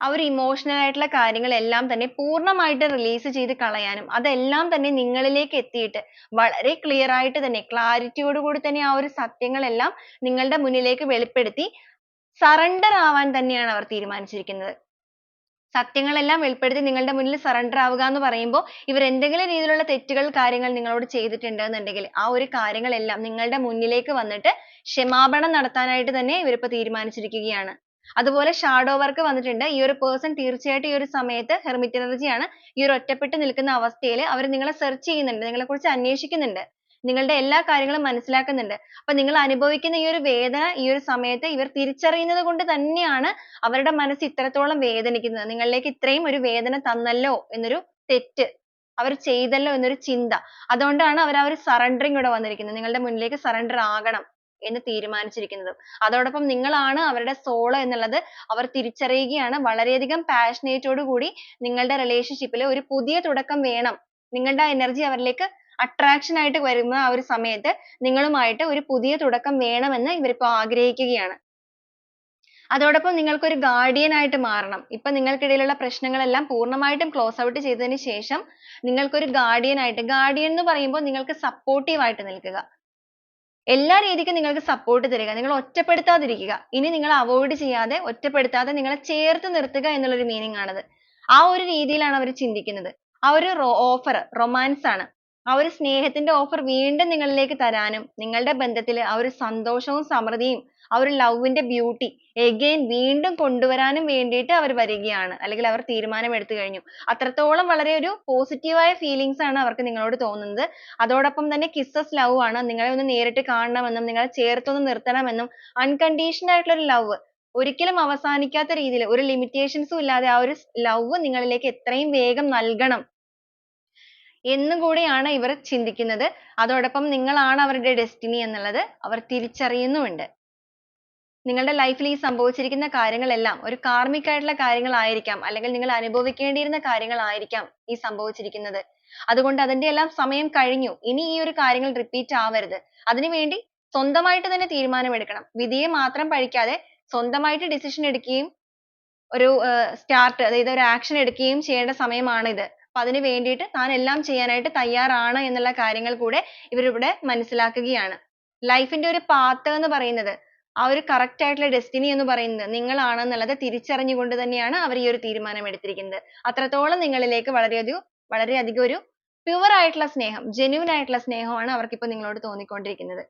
ആ ഒരു ഇമോഷണൽ ആയിട്ടുള്ള കാര്യങ്ങളെല്ലാം തന്നെ പൂർണ്ണമായിട്ട് റിലീസ് ചെയ്ത് കളയാനും അതെല്ലാം തന്നെ നിങ്ങളിലേക്ക് എത്തിയിട്ട് വളരെ ക്ലിയർ ആയിട്ട് തന്നെ ക്ലാരിറ്റിയോട് കൂടി തന്നെ ആ ഒരു സത്യങ്ങളെല്ലാം നിങ്ങളുടെ മുന്നിലേക്ക് വെളിപ്പെടുത്തി സറണ്ടർ ആവാൻ തന്നെയാണ് അവർ തീരുമാനിച്ചിരിക്കുന്നത്. സത്യങ്ങളെല്ലാം വെളിപ്പെടുത്തി നിങ്ങളുടെ മുന്നിൽ സറണ്ടർ ആവുക എന്ന് പറയുമ്പോൾ ഇവർ എന്തെങ്കിലും രീതിയിലുള്ള തെറ്റുകൾ കാര്യങ്ങൾ നിങ്ങളോട് ചെയ്തിട്ടുണ്ടെന്നുണ്ടെങ്കിൽ ആ ഒരു കാര്യങ്ങളെല്ലാം നിങ്ങളുടെ മുന്നിലേക്ക് വന്നിട്ട് ക്ഷമാപണം നടത്താനായിട്ട് തന്നെ ഇവരിപ്പോൾ തീരുമാനിച്ചിരിക്കുകയാണ്. അതുപോലെ ഷാഡോ വർക്ക് വന്നിട്ടുണ്ട്. ഈ ഒരു പേഴ്സൺ തീർച്ചയായിട്ടും ഈ ഒരു സമയത്ത് ഹെർമിറ്റ് എനർജി ആണ്. ഈ ഒരു ഒറ്റപ്പെട്ട് നിൽക്കുന്ന അവസ്ഥയിൽ അവർ നിങ്ങളെ സെർച്ച് ചെയ്യുന്നുണ്ട്, നിങ്ങളെ കുറിച്ച് അന്വേഷിക്കുന്നുണ്ട്, നിങ്ങളുടെ എല്ലാ കാര്യങ്ങളും മനസ്സിലാക്കുന്നുണ്ട്. അപ്പൊ നിങ്ങൾ അനുഭവിക്കുന്ന ഈ ഒരു വേദന ഈ ഒരു സമയത്ത് ഇവർ തിരിച്ചറിയുന്നത് കൊണ്ട് തന്നെയാണ് അവരുടെ മനസ്സ് ഇത്രത്തോളം വേദനിക്കുന്നത്. നിങ്ങളിലേക്ക് ഇത്രയും ഒരു വേദന തന്നല്ലോ എന്നൊരു തെറ്റ് അവർ ചെയ്തല്ലോ എന്നൊരു ചിന്ത, അതുകൊണ്ടാണ് അവർ ആ ഒരു സറണ്ടറിങ് ഇവിടെ വന്നിരിക്കുന്നത്. നിങ്ങളുടെ മുന്നിലേക്ക് സറണ്ടർ ആകണം എന്ന് തീരുമാനിച്ചിരിക്കുന്നത്. അതോടൊപ്പം നിങ്ങളാണ് അവരുടെ സോൾ എന്നുള്ളത് അവർ തിരിച്ചറിയുകയാണ്. വളരെയധികം പാഷനേറ്റോട് കൂടി നിങ്ങളുടെ റിലേഷൻഷിപ്പിൽ ഒരു പുതിയ തുടക്കം വേണം, നിങ്ങളുടെ എനർജി അവരിലേക്ക് അട്രാക്ഷൻ ആയിട്ട് വരുന്ന ആ ഒരു സമയത്ത് നിങ്ങളുമായിട്ട് ഒരു പുതിയ തുടക്കം വേണമെന്ന് ഇവരിപ്പോൾ ആഗ്രഹിക്കുകയാണ്. അതോടൊപ്പം നിങ്ങൾക്ക് ഒരു ഗാർഡിയൻ ആയിട്ട് മാറണം. ഇപ്പൊ നിങ്ങൾക്കിടയിലുള്ള പ്രശ്നങ്ങളെല്ലാം പൂർണ്ണമായിട്ടും ക്ലോസ് ഔട്ട് ചെയ്തതിന് ശേഷം നിങ്ങൾക്കൊരു ഗാർഡിയൻ ആയിട്ട്, ഗാർഡിയൻ എന്ന് പറയുമ്പോൾ നിങ്ങൾക്ക് സപ്പോർട്ടീവ് ആയിട്ട് നിൽക്കുക, എല്ലാ രീതിക്കും നിങ്ങൾക്ക് സപ്പോർട്ട് തരിക, നിങ്ങൾ ഒറ്റപ്പെടുത്താതിരിക്കുക. ഇനി നിങ്ങൾ അവോയ്ഡ് ചെയ്യാതെ ഒറ്റപ്പെടുത്താതെ നിങ്ങളെ ചേർത്ത് നിർത്തുക എന്നുള്ളൊരു മീനിങ് ആണത്. ആ ഒരു രീതിയിലാണ് അവർ ചിന്തിക്കുന്നത്. ആ ഒരു ഓഫർ റൊമാൻസ് ആണ്. ആ ഒരു സ്നേഹത്തിന്റെ ഓഫർ വീണ്ടും നിങ്ങളിലേക്ക് തരാനും നിങ്ങളുടെ ബന്ധത്തിൽ ആ ഒരു സന്തോഷവും സമൃദ്ധിയും ആ ഒരു ലവിന്റെ ബ്യൂട്ടി again വീണ്ടും കൊണ്ടുവരാനും വേണ്ടിയിട്ട് അവർ വരികയാണ്, അല്ലെങ്കിൽ അവർ തീരുമാനം എടുത്തു കഴിഞ്ഞു. അത്രത്തോളം വളരെ ഒരു പോസിറ്റീവായ ഫീലിങ്സ് ആണ് അവർക്ക് നിങ്ങളോട് തോന്നുന്നത്. അതോടൊപ്പം തന്നെ കിസ്സസ് ലവ് ആണ്. നിങ്ങളെ ഒന്ന് നേരിട്ട് കാണണമെന്നും നിങ്ങളെ ചേർത്തൊന്ന് നിർത്തണമെന്നും അൺകണ്ടീഷണൽ ആയിട്ടുള്ള ഒരു ലവ്, ഒരിക്കലും അവസാനിക്കാത്ത രീതിയിൽ ഒരു ലിമിറ്റേഷൻസും ഇല്ലാതെ ആ ഒരു ലവ് നിങ്ങളിലേക്ക് എത്രയും വേഗം നൽകണം എന്നും കൂടിയാണ് ഇവർ ചിന്തിക്കുന്നത്. അതോടൊപ്പം നിങ്ങളാണ് അവരുടെ ഡെസ്റ്റിനി എന്നുള്ളത് അവർ തിരിച്ചറിയുന്നുമുണ്ട്. നിങ്ങളുടെ ലൈഫിൽ ഈ സംഭവിച്ചിരിക്കുന്ന കാര്യങ്ങളെല്ലാം ഒരു കാർമിക് ആയിട്ടുള്ള കാര്യങ്ങളായിരിക്കാം, അല്ലെങ്കിൽ നിങ്ങൾ അനുഭവിക്കേണ്ടിയിരുന്ന കാര്യങ്ങളായിരിക്കാം ഈ സംഭവിച്ചിരിക്കുന്നത്. അതുകൊണ്ട് അതിന്റെ എല്ലാം സമയം കഴിഞ്ഞു. ഇനി ഈ ഒരു കാര്യങ്ങൾ റിപ്പീറ്റ് ആവരുത്. അതിനുവേണ്ടി സ്വന്തമായിട്ട് തന്നെ തീരുമാനമെടുക്കണം. വിധിയെ മാത്രം പഴിക്കാതെ സ്വന്തമായിട്ട് ഡിസിഷൻ എടുക്കുകയും ഒരു സ്റ്റാർട്ട്, അതായത് ഒരു ആക്ഷൻ എടുക്കുകയും ചെയ്യേണ്ട സമയമാണിത്. അപ്പൊ അതിന് വേണ്ടിയിട്ട് താൻ എല്ലാം ചെയ്യാനായിട്ട് തയ്യാറാണ് എന്നുള്ള കാര്യങ്ങൾ കൂടെ ഇവരിവിടെ മനസ്സിലാക്കുകയാണ്. ലൈഫിന്റെ ഒരു പാത്ത് എന്ന് പറയുന്നത്, ആ ഒരു കറക്റ്റ് ആയിട്ടുള്ള ഡെസ്റ്റിനി എന്ന് പറയുന്നത് നിങ്ങളാണെന്നുള്ളത് തിരിച്ചറിഞ്ഞുകൊണ്ട് തന്നെയാണ് അവർ ഈ ഒരു തീരുമാനം എടുത്തിരിക്കുന്നത്. അത്രത്തോളം നിങ്ങളിലേക്ക് വളരെയധികം ഒരു പ്യുവർ ആയിട്ടുള്ള സ്നേഹം, ജെന്യൂൻ ആയിട്ടുള്ള സ്നേഹമാണ് അവർക്ക് ഇപ്പോൾ നിങ്ങളോട് തോന്നിക്കൊണ്ടിരിക്കുന്നത്.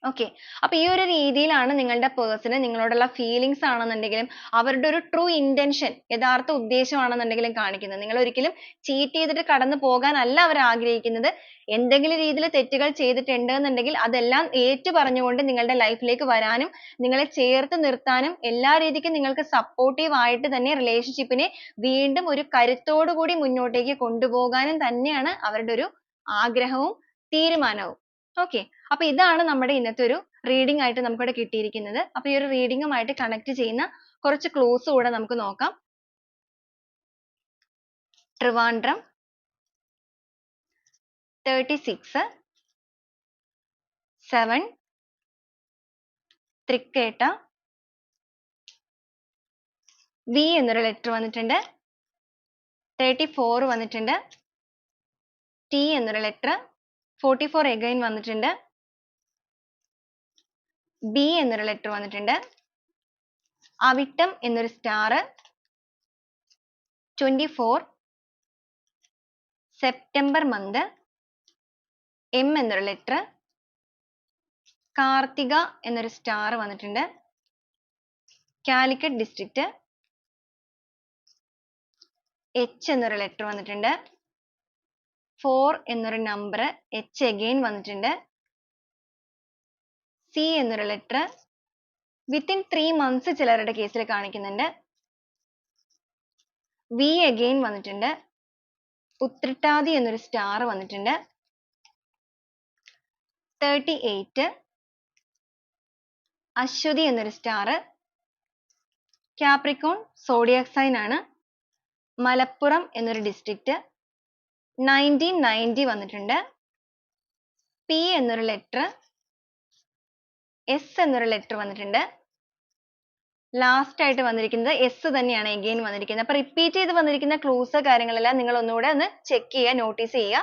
okay. അപ്പോൾ ഈ ഒരു രീതിയിലാണ് നിങ്ങളുടെ പേഴ്സണ് നിങ്ങളോടുള്ള ഫീലിങ്സ് ആണെന്നുണ്ടെങ്കിലും അവരുടെ ഒരു ട്രൂ ഇന്റൻഷൻ, യഥാർത്ഥ ഉദ്ദേശമാണെന്നുണ്ടെങ്കിലും കാണിക്കുന്നത്. നിങ്ങൾ ഒരിക്കലും ചീറ്റ് ചെയ്തിട്ട് കടന്നു പോകാനല്ല അവർ ആഗ്രഹിക്കുന്നത്. എന്തെങ്കിലും രീതിയിൽ തെറ്റുകൾ ചെയ്തിട്ടുണ്ട് എന്നുണ്ടെങ്കിൽ അതെല്ലാം ഏറ്റു പറഞ്ഞുകൊണ്ട് നിങ്ങളുടെ ലൈഫിലേക്ക് വരാനും നിങ്ങളെ ചേർത്ത് നിർത്താനും എല്ലാ രീതിക്കും നിങ്ങൾക്ക് സപ്പോർട്ടീവ് ആയിട്ട് തന്നെ റിലേഷൻഷിപ്പിനെ വീണ്ടും ഒരു കരുത്തോടു കൂടി മുന്നോട്ടേക്ക് കൊണ്ടുപോകാനും തന്നെയാണ് അവരുടെ ഒരു ആഗ്രഹവും തീരുമാനവും. okay. അപ്പോൾ ഇതാണ് നമ്മുടെ ഇന്നത്തെ ഒരു റീഡിംഗ് ആയിട്ട് നമുക്കിവിടെ കിട്ടിയിരിക്കുന്നത്. അപ്പോൾ ഈ ഒരു റീഡിംഗുമായിട്ട് കണക്ട് ചെയ്യുന്ന കുറച്ച് ക്ലൂസ് കൂടെ നമുക്ക് നോക്കാം. ട്രിവാൻഡ്രം 36 7 തൃക്കേട്ട വി എന്നൊരു ലെറ്റർ വന്നിട്ടുണ്ട്. 34 വന്നിട്ടുണ്ട്. ടി എന്നൊരു ലെറ്റർ. 44 again വന്നിട്ടുണ്ട്. ബി എന്നൊരു ലെറ്റർ വന്നിട്ടുണ്ട്. അവിട്ടം എന്നൊരു സ്റ്റാർ. 24 September month. എം എന്നൊരു ലെറ്റർ. കാർത്തിക എന്നൊരു സ്റ്റാർ വന്നിട്ടുണ്ട്. കാലിക്കറ്റ് ഡിസ്ട്രിക്റ്റ്. എച്ച് എന്നൊരു ലെറ്റർ വന്നിട്ടുണ്ട്. 4 എന്നൊരു നമ്പർ, H again വന്നിട്ടുണ്ട്, C എന്നൊരു ലെറ്റർ. വിത്തിൻ 3 months ചിലരുടെ കേസിൽ കാണിക്കുന്നുണ്ട്. V again വന്നിട്ടുണ്ട്. ഉത്രട്ടാതി എന്നൊരു സ്റ്റാർ വന്നിട്ടുണ്ട്. 38. അശ്വതി എന്നൊരു സ്റ്റാർ. കാപ്രിക്കോൺ സോഡിയാക് സൈൻ ആണ്. മലപ്പുറം എന്നൊരു ഡിസ്ട്രിക്റ്റ്. 1990 വന്നിട്ടുണ്ട്. P എന്നൊരു ലെറ്റർ, S എന്നൊരു ലെറ്റർ വന്നിട്ടുണ്ട്. ലാസ്റ്റ് ആയിട്ട് വന്നിരിക്കുന്നത് S തന്നെയാണ് again വന്നിരിക്കുന്നത്. അപ്പൊ റിപ്പീറ്റ് ചെയ്ത് വന്നിരിക്കുന്ന ക്ലൂസ് കാര്യങ്ങളെല്ലാം നിങ്ങൾ ഒന്നുകൂടെ ഒന്ന് ചെക്ക് ചെയ്യുക, നോട്ടീസ് ചെയ്യുക.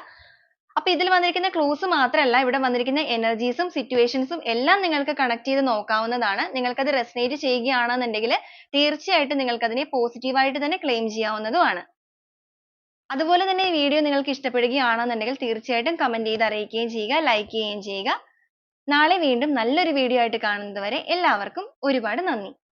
അപ്പൊ ഇതിൽ വന്നിരിക്കുന്ന ക്ലൂസ് മാത്രമല്ല, ഇവിടെ വന്നിരിക്കുന്ന എനർജീസും സിറ്റുവേഷൻസും എല്ലാം നിങ്ങൾക്ക് കണക്ട് ചെയ്ത് നോക്കാവുന്നതാണ്. നിങ്ങൾക്കത് റെസനേറ്റ് ചെയ്യുകയാണെന്നുണ്ടെങ്കിൽ തീർച്ചയായിട്ടും നിങ്ങൾക്ക് അതിനെ പോസിറ്റീവായിട്ട് തന്നെ ക്ലെയിം ചെയ്യാവുന്നതുമാണ്. അതുപോലെ തന്നെ ഈ വീഡിയോ നിങ്ങൾക്ക് ഇഷ്ടപ്പെടുകയാണെന്നുണ്ടെങ്കിൽ തീർച്ചയായിട്ടും കമന്റ് ചെയ്ത് അറിയിക്കുകയും ചെയ്യുക, ലൈക്ക് ചെയ്യുകയും ചെയ്യുക. നാളെ വീണ്ടും നല്ലൊരു വീഡിയോ ആയിട്ട് കാണുന്നത് വരെ എല്ലാവർക്കും ഒരുപാട് നന്ദി.